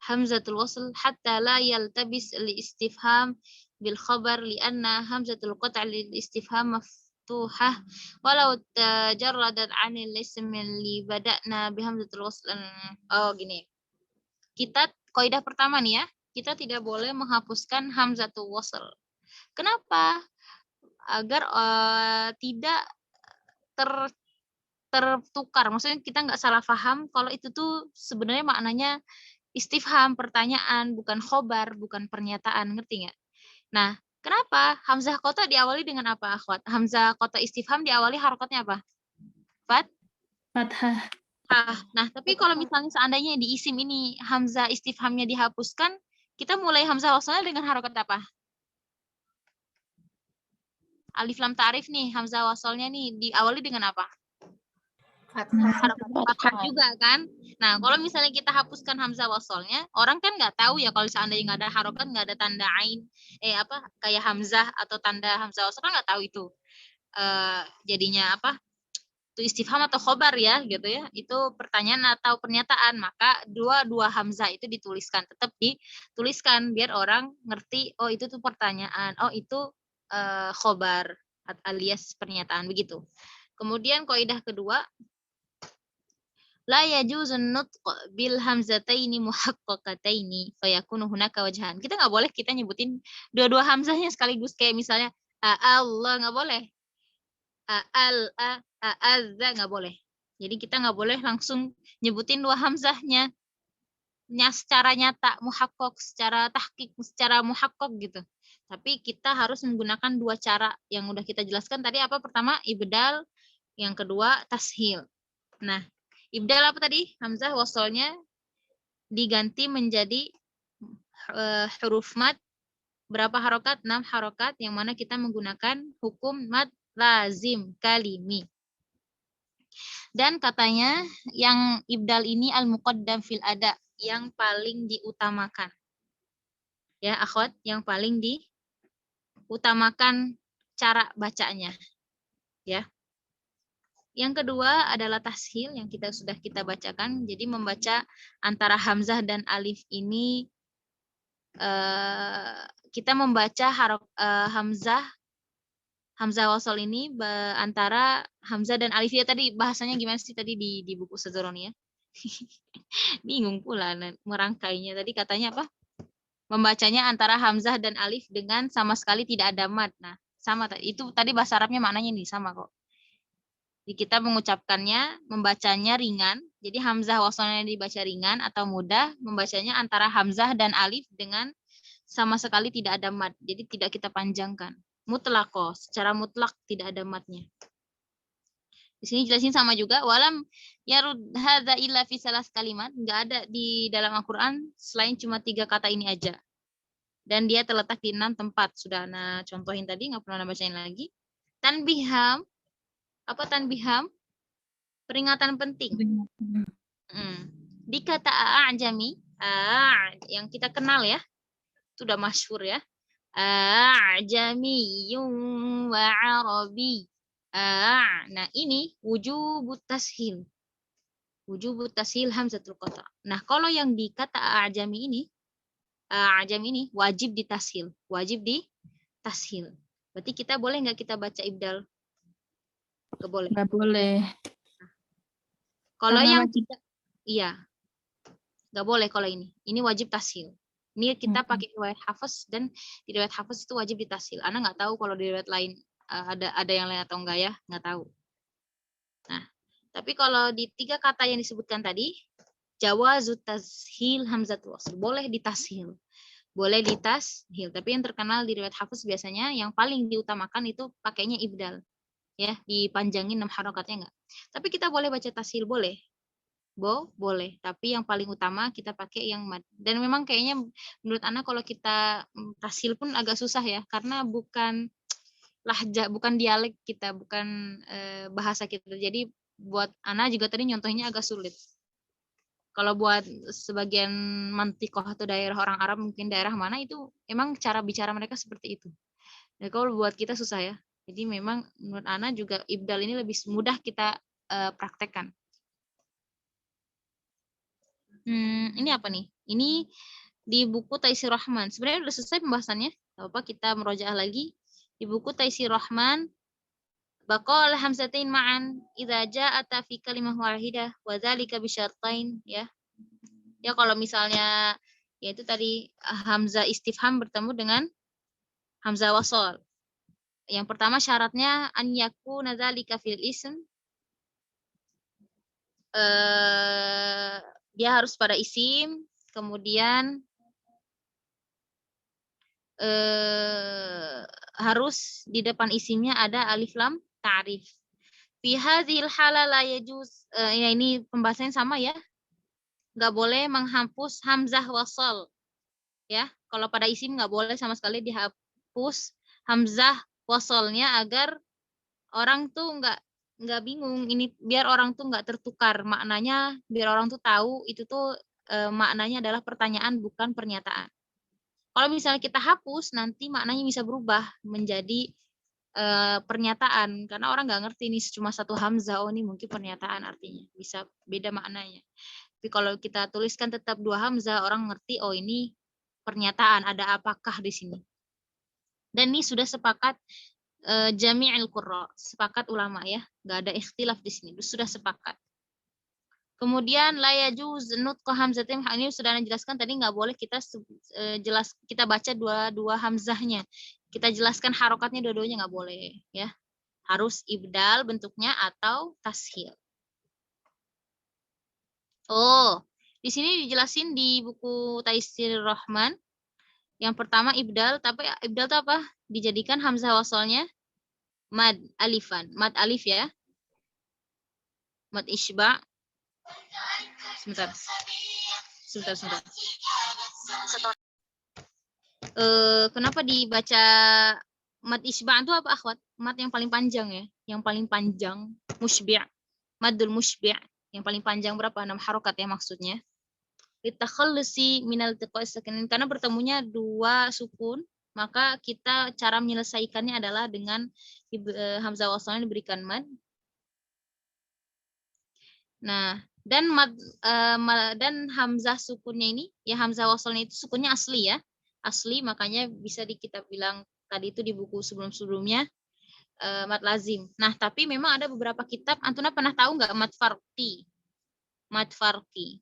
hamzatul wasl hatta la yaltabis al-istifham bil khabar lianna hamzatul qat' lil istifham maftuhah walau tajarradat 'anil ism li bada'na bi hamzatul wasl. Oh, gini. Kita kaidah pertama nih ya, kita tidak boleh menghapuskan hamzatul wasl. Kenapa? Agar tidak tertukar. Maksudnya kita nggak salah paham kalau itu tuh sebenarnya maknanya istifham, pertanyaan, bukan khobar, bukan pernyataan, ngerti nggak? Nah, kenapa hamzah qata diawali dengan apa, akhwat? Hamzah qata istifham diawali harokatnya apa? Fathah. Nah, tapi kalau misalnya seandainya di isim ini hamzah istifhamnya dihapuskan, kita mulai hamzah wasalnya dengan harokat apa? Alif lam ta'rif nih, hamzah wasalnya nih diawali dengan apa? Fathah juga kan. Nah, kalau misalnya kita hapuskan hamzah wasalnya, orang kan nggak tahu ya kalau seandainya nggak ada harokat, nggak ada tanda ain, kayak hamzah atau tanda hamzah wasal kan nggak tahu itu jadinya apa? Itu istifham atau khobar ya, gitu ya. Itu pertanyaan atau pernyataan. Maka dua hamzah itu dituliskan, tetap dituliskan biar orang ngerti. Oh, itu tuh pertanyaan. Oh, itu khobar alias pernyataan begitu. Kemudian kaidah kedua, la yajuzun nutq bil hamzataini muhaqqaqataini fayakunu hunaka wajhan. Kita nggak boleh kita nyebutin dua-dua hamzahnya sekaligus, kayak misalnya Allah, nggak boleh. Azza, nggak boleh. Jadi kita nggak boleh langsung nyebutin dua hamzahnya secara nyata, muhaqqaq, secara tahqiq, secara muhaqqaq gitu. Tapi kita harus menggunakan dua cara yang udah kita jelaskan tadi. Apa? Pertama ibdal, yang kedua tashil. Nah, ibdal apa tadi? Hamzah wasalnya diganti menjadi huruf mad. Berapa harokat? 6 harokat, yang mana kita menggunakan hukum mad lazim kalimi. Dan katanya yang ibdal ini al-muqaddam fil ada, yang paling diutamakan. Ya, akhwat, yang paling diutamakan cara bacanya. Ya. Yang kedua adalah tashil yang sudah kita bacakan. Jadi membaca antara hamzah dan alif ini kita membaca hamzah wasal ini antara hamzah dan alif. Ya, tadi bahasanya gimana sih tadi di buku Sezoroni ya? Bingung pula merangkainya. Tadi katanya apa? Membacanya antara hamzah dan alif dengan sama sekali tidak ada mad. Nah, sama itu tadi bahasa Arabnya maknanya nih sama kok. Jadi kita mengucapkannya, membacanya ringan. Jadi hamzah wasalnya dibaca ringan atau mudah, membacanya antara hamzah dan alif dengan sama sekali tidak ada mad. Jadi tidak kita panjangkan. Mutlaqo, secara mutlak tidak ada madnya. Di sini jelasin sama juga, walam yarud hadza illa fi salas kalimat, enggak ada di dalam Al-Qur'an selain cuma 3 kata ini aja. Dan dia terletak di 6 tempat. Sudah Ana contohin tadi, enggak perlu Ana bacain lagi. Tanbiham, apa tanbiham? Peringatan penting. Di kata a'jami, yang kita kenal ya, itu udah masyhur ya. A'jamiyun wa arabi. Nah ini wujubut tashil. Wujubut tashil hamzatul qata'. Nah kalau yang di kata a'jami ini wajib ditashil. Wajib ditashil. Berarti kita boleh nggak kita baca ibdal? Nggak boleh. Nggak boleh. Kalau Karena yang wajib. kita, iya, nggak boleh kalau ini. Ini wajib tashil. Ini kita pakai riwayat Hafiz dan di riwayat Hafiz itu wajib ditashil. Ana nggak tahu kalau di riwayat lain ada yang lain atau enggak ya, nggak tahu. Nah, tapi kalau di 3 kata yang disebutkan tadi, jawazut tashil hamzatul wasl, boleh ditashil. Boleh ditashil, tapi yang terkenal di riwayat Hafiz biasanya yang paling diutamakan itu pakainya ibdal. Ya, dipanjangin 6 harokatnya enggak. Tapi kita boleh baca tashil, boleh. Boleh, tapi yang paling utama kita pakai yang mad. Dan memang kayaknya menurut Ana kalau kita tashil pun agak susah ya, karena bukan lahja, bukan dialek kita, bukan bahasa kita. Jadi buat Ana juga tadi nyontohnya agak sulit. Kalau buat sebagian mantikoh atau daerah orang Arab, mungkin daerah mana itu emang cara bicara mereka seperti itu. Dan kalau buat kita susah ya. Jadi memang menurut Ana juga ibdal ini lebih mudah kita praktekkan. Ini apa nih? Ini di buku Taisir Rahman. Sebenarnya udah selesai pembahasannya. Gak apa kita merojaah lagi. Di buku Taisir Rahman, baqal hamzatain ma'an idza ja'ata fi kalimah wahidah wa dzalika bi syartain ya. Ya kalau misalnya yaitu tadi hamzah istifham bertemu dengan hamzah wasal. Yang pertama syaratnya an yakuna dzalika fil ism, dia harus pada isim, kemudian harus di depan isimnya ada alif lam ta'rif. Fi hadhil hala la yajuz, ini pembahasannya sama ya. Nggak boleh menghapus hamzah wasal. Ya, kalau pada isim nggak boleh sama sekali dihapus hamzah wasalnya agar orang tuh nggak bingung. Ini biar orang tuh nggak tertukar maknanya, biar orang tuh tahu itu tuh maknanya adalah pertanyaan bukan pernyataan. Kalau misalnya kita hapus, nanti maknanya bisa berubah menjadi pernyataan. Karena orang nggak ngerti ini cuma satu hamzah, oh ini mungkin pernyataan artinya. Bisa beda maknanya. Tapi kalau kita tuliskan tetap 2 hamzah, orang ngerti, oh ini pernyataan, ada apakah di sini. Dan ini sudah sepakat jami'il qurra, sepakat ulama ya. Nggak ada ikhtilaf di sini, sudah sepakat. Kemudian la yajuz nutqu hamzatin, ini sudah Anda jelaskan tadi, nggak boleh kita kita baca dua hamzahnya. Kita jelaskan harokatnya dua-duanya nggak boleh ya. Harus ibdal bentuknya atau tashil. Oh, di sini dijelasin di buku Taisir Rahman. Yang pertama ibdal, tapi ibdal itu apa? Dijadikan hamzah wasalnya mad alifan, mad alif ya. Mad isba'. Sebentar. Kenapa dibaca mad isba' itu apa akhwat? Mad yang paling panjang ya, yang paling panjang, musybi'. Madul musybi', yang paling panjang berapa? 6 harokat ya maksudnya. Litakhallusi minal iltiqa'i sakinin, karena bertemunya 2 sukun, maka kita cara menyelesaikannya adalah dengan hamzah wasalnya diberikan mad. Nah, dan dan hamzah sukunnya ini, ya hamzah wasalnya itu sukunnya asli ya. Asli, makanya bisa kita bilang tadi itu di buku sebelum-sebelumnya mad lazim. Nah, tapi memang ada beberapa kitab, Antuna pernah tahu nggak mad farqi? Mad farqi.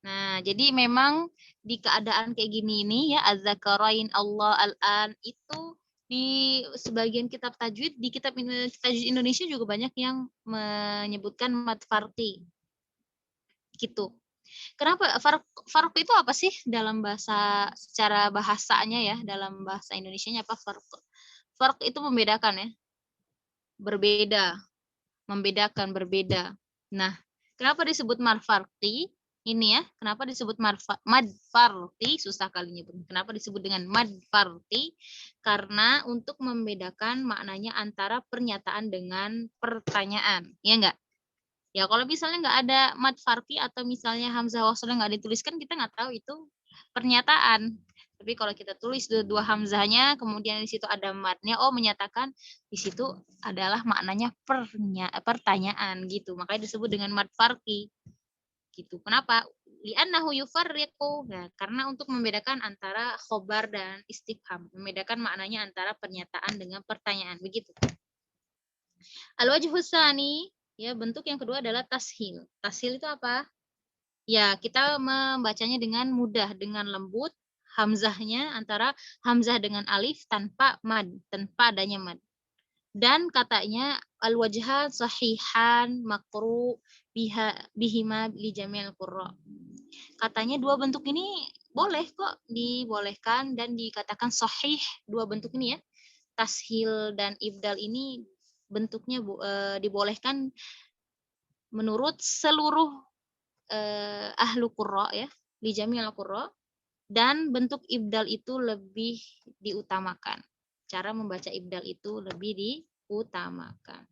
Nah, jadi memang di keadaan kayak gini ini ya, az-zakarain Allah al-an itu di sebagian kitab tajwid, di kitab tajwid Indonesia juga banyak yang menyebutkan mad farqi. Gitu. Kenapa farq itu apa sih dalam bahasa secara bahasanya ya, dalam bahasa Indonesianya apa farq? Farq itu membedakan ya. Berbeda, membedakan, berbeda. Nah, kenapa disebut madfarqi? Ini ya, kenapa disebut madfarqi? Susah kali nyebut. Kenapa disebut dengan madfarqi? Karena untuk membedakan maknanya antara pernyataan dengan pertanyaan. Ya enggak? Ya kalau misalnya nggak ada mad farqi atau misalnya hamzah wasl nggak dituliskan, kita nggak tahu itu pernyataan. Tapi kalau kita tulis dua hamzahnya, kemudian di situ ada madnya, oh menyatakan di situ adalah maknanya pertanyaan gitu. Makanya disebut dengan mad farqi. Gitu. Kenapa? Li'annahu yufarriqu. Nah, karena untuk membedakan antara khobar dan istifham, membedakan maknanya antara pernyataan dengan pertanyaan. Begitu. Al-wajhus tsani, ya, bentuk yang kedua adalah tashil. Tashil itu apa? Ya, kita membacanya dengan mudah, dengan lembut, hamzahnya antara hamzah dengan alif tanpa mad, tanpa adanya mad. Dan katanya al-wajhan sahihan makru bihima li jamil qurra. Katanya dua bentuk ini boleh kok, dibolehkan dan dikatakan sahih dua bentuk ini ya. Tashil dan ibdal ini bentuknya dibolehkan menurut seluruh ahlu qurra ya, li jamil qurra, dan bentuk ibdal itu lebih diutamakan. Cara membaca ibdal itu lebih diutamakan.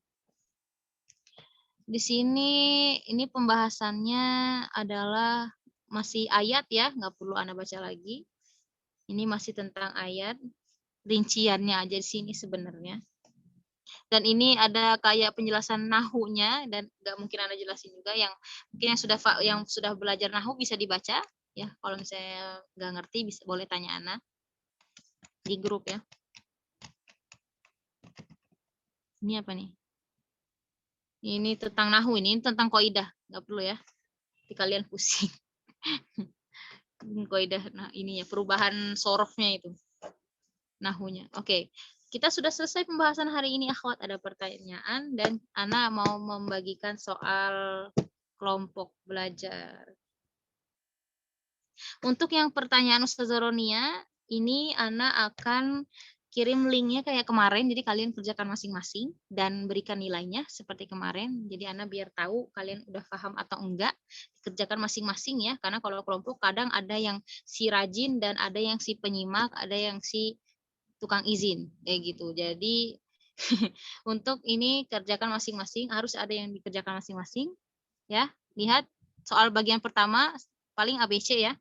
Di sini ini pembahasannya adalah masih ayat ya, nggak perlu Anda baca lagi. Ini masih tentang ayat, rinciannya aja di sini sebenarnya. Dan ini ada kayak penjelasan nahunya dan nggak mungkin Anda jelasin juga, yang mungkin yang sudah belajar nahu bisa dibaca ya. Kalau misalnya nggak ngerti bisa boleh tanya Ana di grup ya. Ini apa nih? Ini tentang nahu, ini tentang kaidah, nggak perlu ya. Nanti kalian pusing. Kaidah, nah ini ya perubahan sorofnya itu. Nahunya. Oke. Kita sudah selesai pembahasan hari ini, akhwat. Ada pertanyaan dan Ana mau membagikan soal kelompok belajar. Untuk yang pertanyaan Ustazah Ronia, ini Ana akan kirim linknya kayak kemarin, jadi kalian kerjakan masing-masing dan berikan nilainya seperti kemarin. Jadi Ana biar tahu kalian udah paham atau enggak, kerjakan masing-masing ya. Karena kalau kelompok kadang ada yang si rajin dan ada yang si penyimak, ada yang si tukang izin kayak gitu. Jadi untuk ini kerjakan masing-masing, harus ada yang dikerjakan masing-masing ya. Lihat soal bagian pertama paling ABC ya.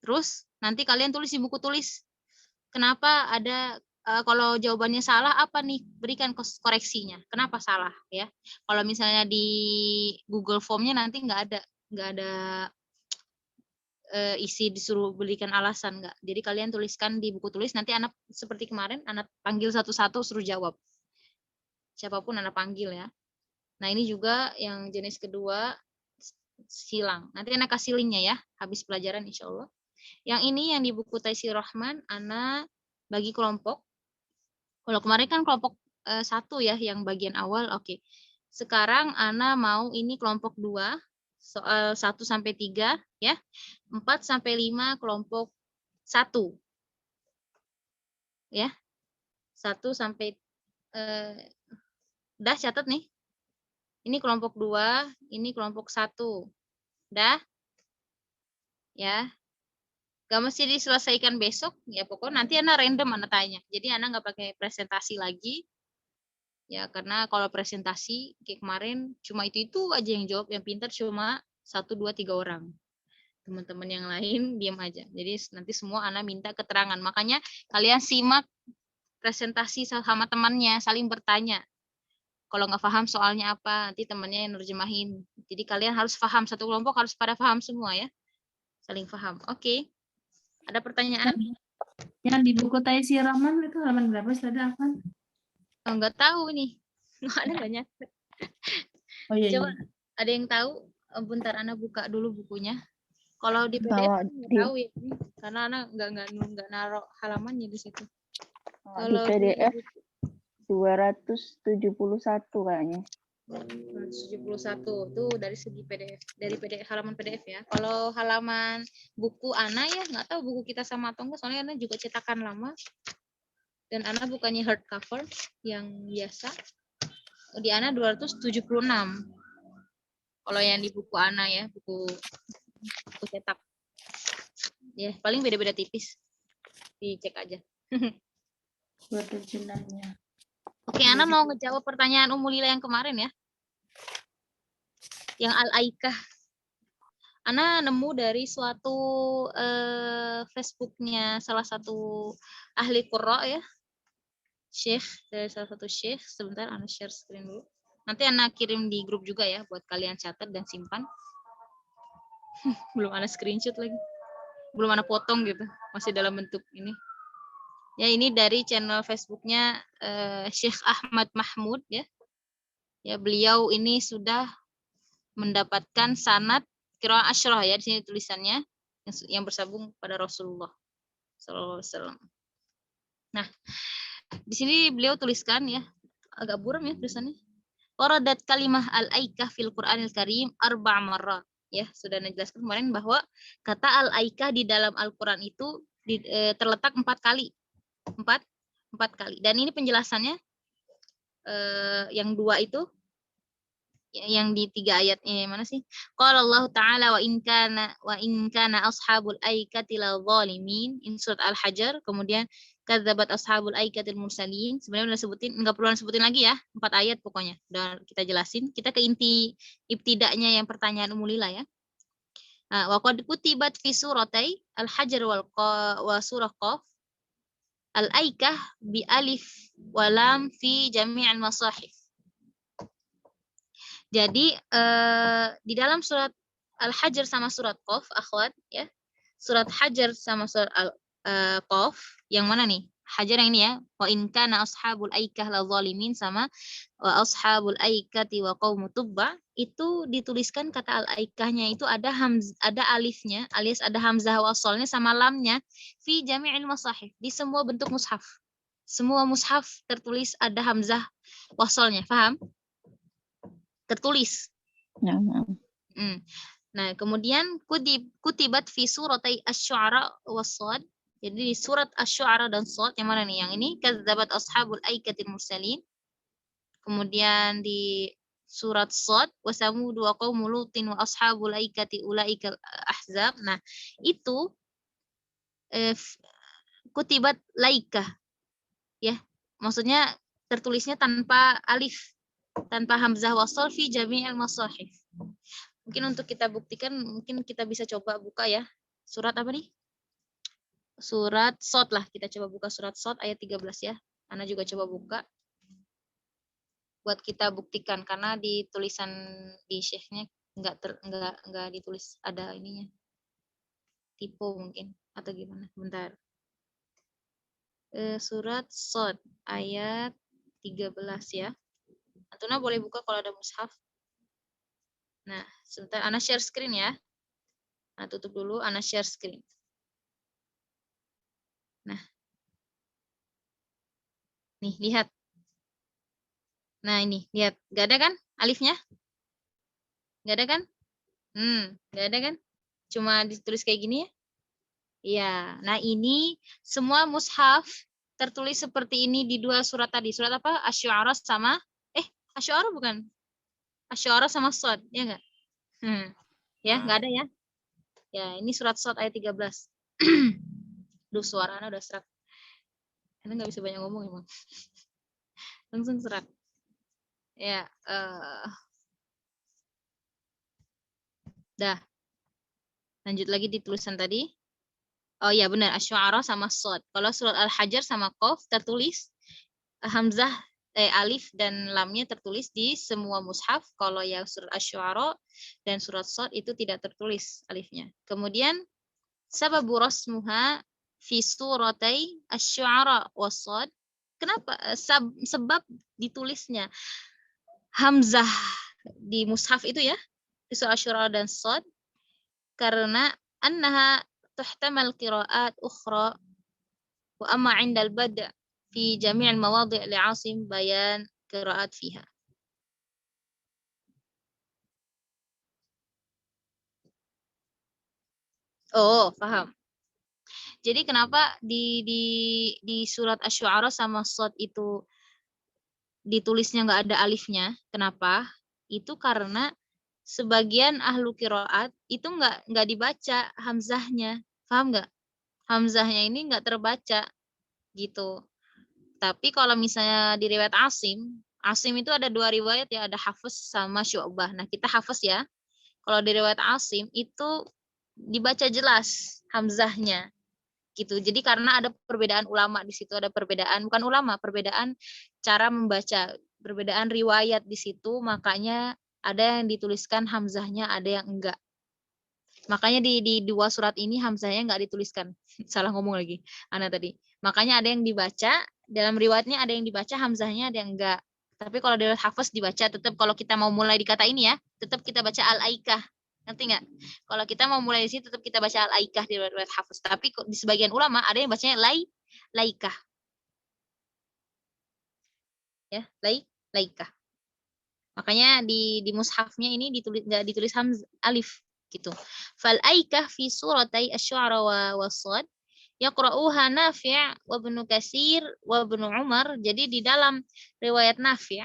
Terus nanti kalian tulis di buku tulis kenapa ada kalau jawabannya salah apa nih, berikan koreksinya. Kenapa salah ya? Kalau misalnya di Google Form-nya nanti nggak ada isi disuruh berikan alasan enggak. Jadi kalian tuliskan di buku tulis, nanti anak seperti kemarin anak panggil satu-satu suruh jawab. Siapapun anak panggil ya. Nah, ini juga yang jenis kedua silang. Nanti anak kasih linknya ya habis pelajaran insya Allah. Yang ini yang di buku Taisir Rahman anak bagi kelompok. Kalau kemarin kan kelompok 1 ya yang bagian awal. Oke. Sekarang Ana mau ini kelompok 2. Soal 1 sampai 3 ya. 4 sampai 5 kelompok 1. Ya. 1 sampai udah catat nih. Ini kelompok 2, ini kelompok 1. Udah? Ya. Gak mesti diselesaikan besok, ya pokoknya nanti Ana random Ana tanya. Jadi Ana nggak pakai presentasi lagi. Ya, karena kalau presentasi kayak kemarin cuma itu aja yang jawab, yang pintar cuma 1, 2, 3 orang. Teman-teman yang lain diam aja. Jadi nanti semua Ana minta keterangan. Makanya kalian simak presentasi sama temannya, saling bertanya. Kalau nggak paham soalnya apa, nanti temannya yang nerjemahin. Jadi kalian harus paham, satu kelompok harus pada paham semua ya. Saling paham. Oke. Ada pertanyaan? Yang di buku Taisir Rahman itu halaman berapa sudah apa? Oh, nggak tahu nih. Ada banyak. Oh iya. Coba ada yang tahu? Bentar Ana buka dulu bukunya. Kalau di PDF Kalau nggak di- tahu ya, karena Ana nggak naruh halamannya di situ. Di PDF 271 kayaknya. 171 itu dari segi PDF, dari PDF halaman PDF ya. Kalau halaman buku Ana ya nggak tahu buku kita sama atau enggak, soalnya Ana juga cetakan lama dan Ana bukannya hardcover yang biasa. Di Ana 276. Kalau yang di buku Ana ya, buku cetak. Ya, paling beda-beda tipis. Dicek aja. 276-nya. Oke, Ana mau ngejawab pertanyaan Ummu Lila yang kemarin ya. Yang Al-Aikah. Ana nemu dari suatu Facebooknya salah satu ahli Qurra ya. Syekh, dari salah satu syekh. Sebentar, Ana share screen dulu. Nanti Ana kirim di grup juga ya, buat kalian catat dan simpan. Belum Ana screenshot lagi. Belum Ana potong gitu. Masih dalam bentuk ini. Ya, ini dari channel Facebooknya Syekh Ahmad Mahmud ya. Ya, beliau ini sudah mendapatkan sanad qiraah asyrah ya, di sini tulisannya yang bersambung pada Rasulullah sallallahu alaihi wasallam. Nah, di sini beliau tuliskan ya, agak buram ya tulisannya. Waradat kalimah al-aikah fil Qur'anil Karim 4 marrat. Ya, sudah dijelaskan kemarin bahwa kata al-aikah di dalam Al-Qur'an itu terletak 4 kali. 4 kali. Dan ini penjelasannya yang 2 itu yang di 3 ayat mana sih? Qala Allah Ta'ala wa in kana ashabul aikati la zalimin, in surat Al-Hajar. Kemudian kadzabat ashabul aikatil mursalin. Sebenarnya udah sebutin, enggak perlu sebutin lagi ya, 4 ayat pokoknya. Udah kita jelasin. Kita ke inti ibtida'nya yang pertanyaan Ummu Lila ya. Nah, wa qad kutibat fi suratai Al-Hajar wa surah Qaf al-aikah bi alif wa lam fi jami'il masahif. Jadi di dalam surat Al-Hajar sama surat Qaf, akhwat ya. Surat Hajar sama surat Qaf, yang mana nih? Hajar yang ini ya. Wa in kana ashabul aikah la zalimin sama wa ashabul aikati wa qaumu tubba, itu dituliskan kata al-aikahnya itu ada alifnya, alias ada hamzah wasalnya sama lamnya fi jami'il masahif, di semua bentuk mushaf. Semua mushaf tertulis ada hamzah wasalnya, paham? Tertulis. Ya. Nah, kemudian kutibat fi suratai asy-syu'ara was-shad. Jadi di surat asy-syu'ara dan shad yang mana nih? Yang ini kadzabat ashabul aikatil mursalin. Kemudian di surat shad wa samud wa qaumul lutin wa ashabul aikati ulaikal ahzab. Nah, itu kutibat laikah. Ya. Maksudnya tertulisnya tanpa alif, tanpa hamzah wasal fi jami'il masahif. Mungkin untuk kita buktikan, mungkin kita bisa coba buka ya. Surat apa nih? Surat Shad lah. Kita coba buka surat Shad ayat 13 ya. Ana juga coba buka. Buat kita buktikan, karena di tulisan di syekhnya enggak ditulis ada ininya. Typo mungkin atau gimana? Bentar. Surat Shad ayat 13 ya. Antuna boleh buka kalau ada mushaf. Nah, sebentar Ana share screen ya. Nah, tutup dulu, Ana share screen. Nah. Nih, lihat. Nah, ini, lihat. Gak ada kan alifnya? Gak ada kan? Gak ada kan? Cuma ditulis kayak gini ya? Iya. Nah, ini semua mushaf tertulis seperti ini di 2 surat tadi. Surat apa? Asy-Syu'ara sama Asy-Syu'ara bukan? Asy-Syu'ara sama Shad, ya enggak? Ya, enggak ada ya? Ya, ini surat Shad ayat 13. Duh, suara Ana udah serak. Ana enggak bisa banyak ngomong emang. Langsung serak. Ya, dah. Lanjut lagi di tulisan tadi. Oh iya benar, Asy-Syu'ara sama Shad. Kalau surat Al-Hajar sama Qaf tertulis hamzah alif dan lamnya tertulis di semua mushaf. Kalau yang surat Asy-Syu'ara dan surat Shad itu tidak tertulis alifnya. Kemudian sababu rasmuha fi suratai Asy-Syu'ara was Shad. Kenapa? Sebab ditulisnya hamzah di mushaf itu ya, di surat Asy-Syu'ara dan Shad, karena annaha tuhtamal qiraat ukhra wa amma 'inda al-bad' fi jami' al-mawadi' li'asim bayan qiraat fiha. Oh, paham. Jadi kenapa di surat Asy-Syu'ara sama Shad itu ditulisnya nggak ada alifnya? Kenapa? Itu karena sebagian ahlu qiraat itu nggak dibaca hamzahnya. Paham nggak? Hamzahnya ini nggak terbaca gitu. Tapi kalau misalnya di riwayat Asim, Asim itu ada dua riwayat ya, ada Hafiz sama Syu'bah. Nah, kita Hafiz ya. Kalau di riwayat Asim itu dibaca jelas hamzahnya gitu. Jadi karena ada perbedaan ulama di situ, ada perbedaan bukan ulama, perbedaan cara membaca, perbedaan riwayat di situ, makanya ada yang dituliskan hamzahnya, ada yang enggak. Makanya di dua surat ini hamzahnya enggak dituliskan. Salah ngomong lagi, Ana tadi. Makanya ada yang dibaca, dalam riwayatnya ada yang dibaca hamzahnya, ada yang enggak. Tapi kalau dari hafaz dibaca, tetap kalau kita mau mulai di kata ini ya, tetap kita baca al-aikah. Ngerti nggak? Kalau kita mau mulai di sini tetap kita baca al-aikah di riwayat hafaz. Tapi di sebagian ulama ada yang bacanya laikah. Ya, laikah. Makanya di mushafnya ini ditulis nggak ditulis alif gitu. Fal aikah fi suratai asy-syu'ara wa shad yaqra'uha Nafi' wa Ibnu Katsir wa Ibnu Umar. Jadi di dalam riwayat Nafi'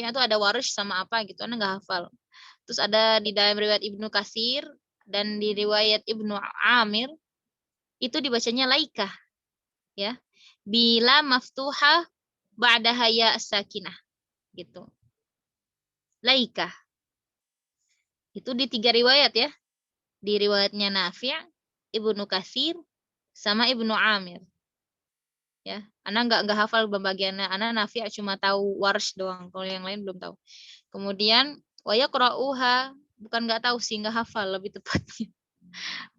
itu ada Warsh sama apa gitu, Anda nggak hafal. Terus ada di dalam riwayat Ibnu Katsir dan di riwayat Ibnu Amir itu dibacanya laikah ya. Bila maftuhah ba'daha ya sakinah gitu. Laikah. Itu di 3 riwayat ya. Di riwayatnya Nafi', Ibnu Katsir, sama Ibnu Amir. Ya, Ana nggak hafal pembagiannya. Ana Nafi' cuma tahu Warsh doang. Kalau yang lain belum tahu. Kemudian wa yaqra'uha, bukan nggak tahu sih, nggak hafal lebih tepatnya.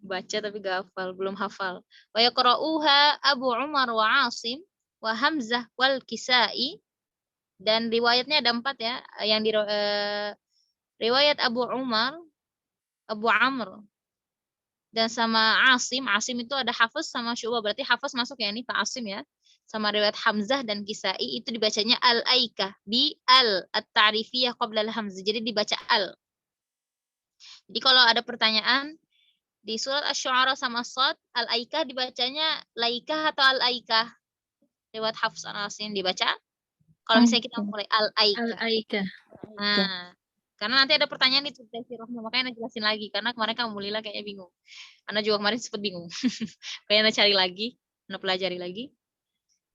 Baca tapi nggak hafal, belum hafal. Wa yaqra'uha Abu Umar wa Asim wa Hamzah wal Kisai, dan riwayatnya ada 4 ya. Yang di riwayat Abu Umar, Abu Amr, dan sama Asim itu ada Hafiz sama Syu'bah. Berarti Hafiz masuk ya, ini Pak Asim ya. Sama riwayat Hamzah dan Kisai itu dibacanya al-aikah, bi at-ta'rifiyah qabla al-hamzah. Jadi dibaca al. Jadi kalau ada pertanyaan di surat Asy-Syu'ara sama Shad, al-aikah dibacanya laikah atau al-aikah? Riwayat Hafs dan Asim dibaca. Kalau misalnya kita mulai al-aikah. Al-Aika. Nah, karena nanti ada pertanyaan itu Teh Rohma, makanya Anda jelasin lagi karena kemarin kamu Lila kayaknya bingung. Anda juga kemarin sempat bingung. Kayaknya Anda cari lagi, Anda pelajari lagi.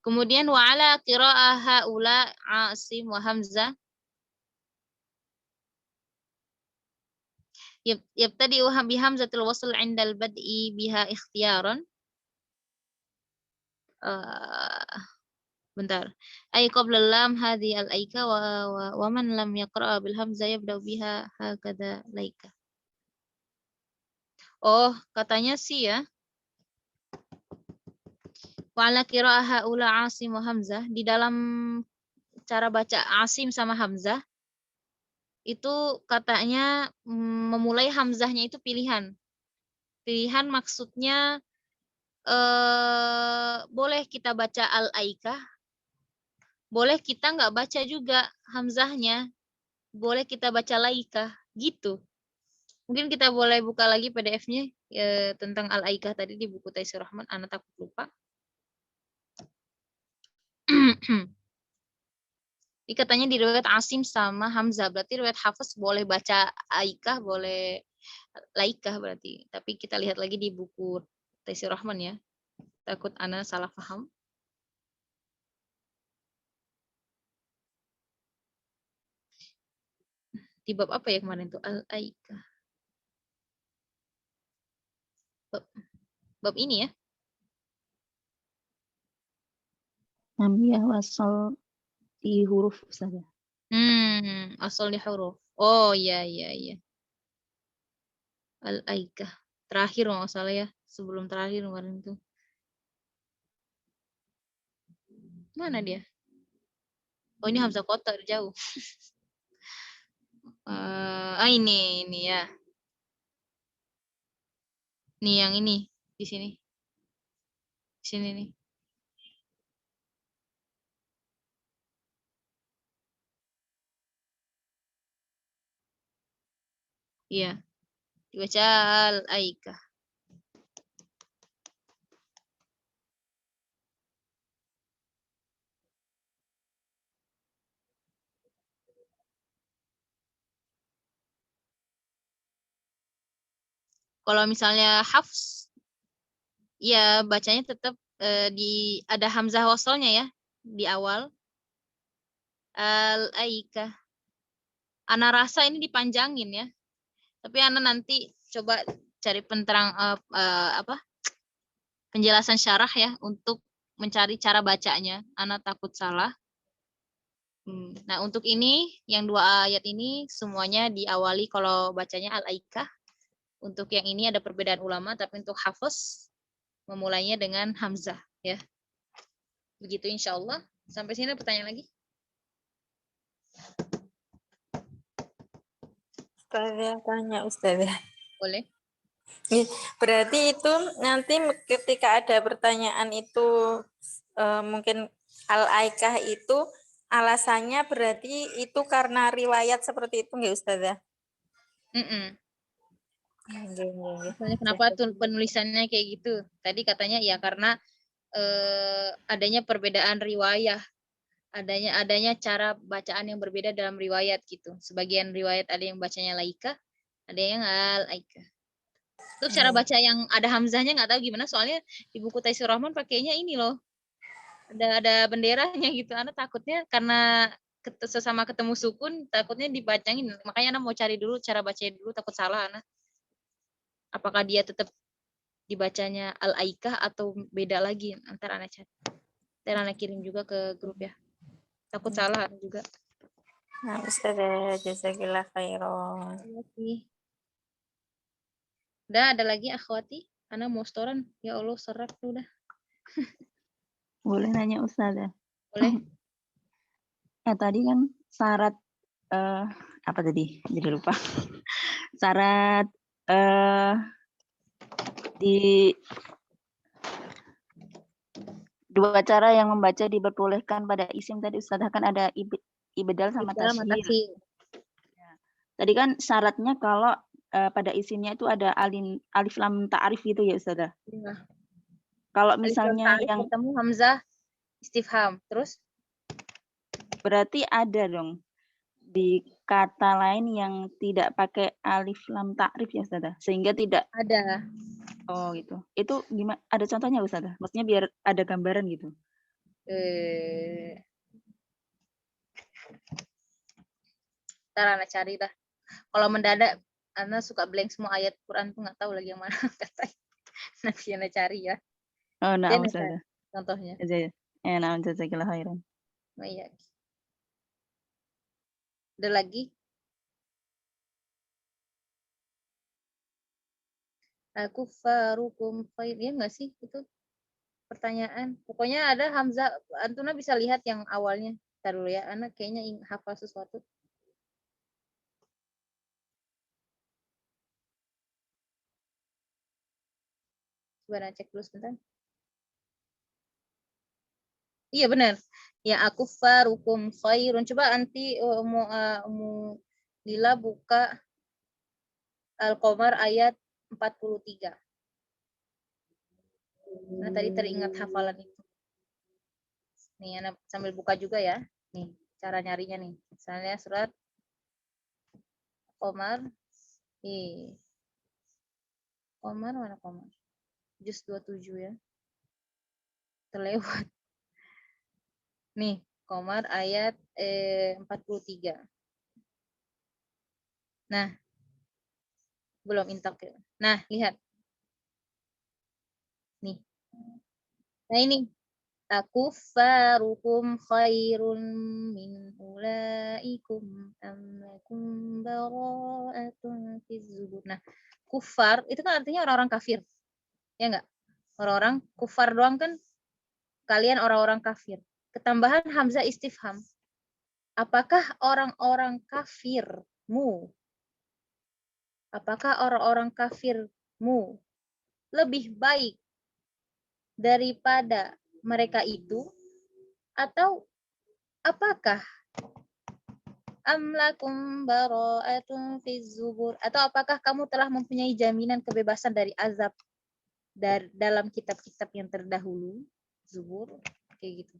Kemudian wa ala qira'ah haula Asim wa Hamzah yabtadi'u bi hamzatil wasl 'inda al-bad'i biha ikhtiyaran. Bentar. Ay qabla lam hadhi al-aika wa man lam yaqra bil hamzah yabda biha hakadha laika. Oh, katanya sih ya. Wa ala qira'ah haula Asim wa Hamzah, di dalam cara baca Asim sama Hamzah itu katanya memulai hamzahnya itu pilihan. Pilihan maksudnya boleh kita baca al-aikah, boleh kita nggak baca juga hamzahnya, boleh kita baca laikah, gitu. Mungkin kita boleh buka lagi PDF-nya tentang al-aikah tadi di buku Taisir Rahman, Ana takut lupa. Jadi katanya di riwayat Asim sama Hamzah, berarti riwayat Hafiz boleh baca aikah, boleh laikah berarti. Tapi kita lihat lagi di buku Taisir Rahman ya. Takut Ana salah paham. Di bab apa ya kemarin tuh? Al-aikah. Bab ini ya. Namanya wasal di huruf saja. Asal di huruf. Oh iya iya iya. Al-aikah. Terakhir nggak salah ya. Sebelum terakhir kemarin itu. Mana dia? Oh ini Hamzah Kota jauh. Ini ya. Nih yang ini di sini. Di sini nih. Iya. Dibaca al-aikah. Kalau misalnya Hafs, ya bacanya tetap ada hamzah wasalnya ya di awal. Al-aika. Ana rasa ini dipanjangin ya. Tapi Ana nanti coba cari penjelasan syarah ya untuk mencari cara bacanya. Ana takut salah. Nah, untuk ini, yang 2 ayat ini semuanya diawali kalau bacanya al-aikah. Untuk yang ini ada perbedaan ulama, tapi untuk hafaz memulainya dengan hamzah. Ya. Begitu insya Allah. Sampai sini ada pertanyaan lagi? Ustazah tanya Ustazah. Boleh. Berarti itu nanti ketika ada pertanyaan itu mungkin al-aikah itu alasannya berarti itu karena riwayat seperti itu nggak Ustazah? Misalnya kenapa penulisannya kayak gitu? Tadi katanya ya karena adanya perbedaan riwayah, adanya cara bacaan yang berbeda dalam riwayat gitu. Sebagian riwayat ada yang bacanya laika, ada yang al-aika. Untuk cara baca yang ada hamzahnya nggak tahu gimana, soalnya di buku Taisir Rahman pakainya ini loh, ada benderanya gitu. Anak takutnya karena sesama ketemu sukun, takutnya dibacangin. Makanya Anak mau cari dulu cara bacanya dulu, takut salah Anak. Apakah dia tetap dibacanya al-aikah atau beda lagi? Ntar Anak cari. Ntar Anak kirim juga ke grup ya. Takut salah juga. Nah, Ustazah, jazakillah khairan. Udah ada lagi akhwati? Anak mau setoran. Ya Allah, serak tuh udah. Boleh nanya Ustazah? Boleh. Tadi kan syarat apa tadi? Jadi lupa. Syarat di 2 cara yang membaca diperbolehkan pada isim tadi Ustazah, kan ada ibdal sama tasyir. Tadi kan syaratnya kalau pada isimnya itu ada alif lam ta'rif gitu ya Ustazah. Ya. Kalau misalnya yang ketemu hamzah istifham, terus berarti ada dong di kata lain yang tidak pakai alif lam ta'rif ya Ustazah, sehingga tidak ada. Oh gitu. Itu gimana? Ada contohnya Ustazah? Maksudnya biar ada gambaran gitu. Ntar Anak cari dah. Kalau mendadak Anak suka blank semua ayat Quran tuh nggak tahu lagi yang mana katanya. Nanti Anak cari ya. Oh, nah Dia Ustazah. contohnya. Nah, jazakillah khairan. Oh, iya. Ada lagi? Aku farukum khair. Ya nggak sih itu pertanyaan? Pokoknya ada hamzah. Antuna bisa lihat yang awalnya. Ntar dulu ya. Anak kayaknya hafal sesuatu. Coba Anak cek dulu sebentar. Iya benar. Ya aku farukum khairun. Coba nanti Lila buka Al-Qamar ayat 43. Nah, tadi teringat hafalan itu. Nih, Anak sambil buka juga ya. Nih, cara nyarinya nih. Misalnya surat Qamar. Qamar mana Qamar? Juz 27 ya. Terlewat. Nih, Qamar ayat 43. Nah, belum intak ya. Nah, lihat. Nih. Nah, ini. Akuffarukum khairun min ulaikum amlakum bara'atun fiz zubur. Nah, kufar itu kan artinya orang-orang kafir. Ya enggak? Orang-orang kufar doang kan kalian orang-orang kafir. Ketambahan hamzah istifham. Apakah orang-orang kafirmu? Apakah orang-orang kafirmu lebih baik daripada mereka itu, atau apakah amlakum bara'atun fiz zubur, atau apakah kamu telah mempunyai jaminan kebebasan dari azab dalam kitab-kitab yang terdahulu, Zubur, kayak gitu.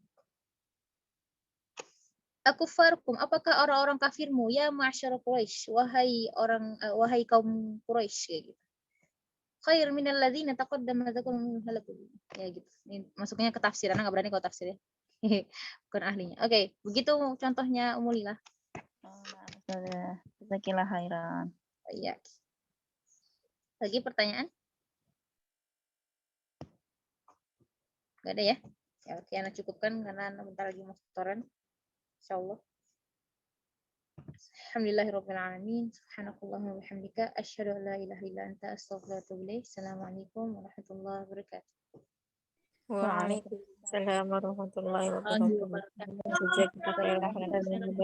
Akufarkum, apakah orang-orang kafirmu ya ma'syar Quraisy, wahai kaum Quraisy, kayak gitu. khair minal ladzina taqaddama dzakrahum halakum. Ya gitu. Ini masuknya ke tafsir, Ana enggak berani kalau tafsir ya. Bukan ahlinya. Oke, begitu contohnya Umulillah. Ustazah. Jazakallah khairan. Iya. Lagi pertanyaan? Enggak ada ya? Ya, oke, Ana cukupkan karena Ana bentar lagi mau setoran. Insyaallah. Alhamdulillahirabbil alamin. Subhanakallahumma wa bihamdika asyhadu an la ilaha illa anta astaghfiruka wa atubu ilaik. Assalamualaikum warahmatullahi wabarakatuh. Waalaikumsalam warahmatullahi Warahmatullahi wabarakatuh. wabarakatuh. Jazakallahu khairan.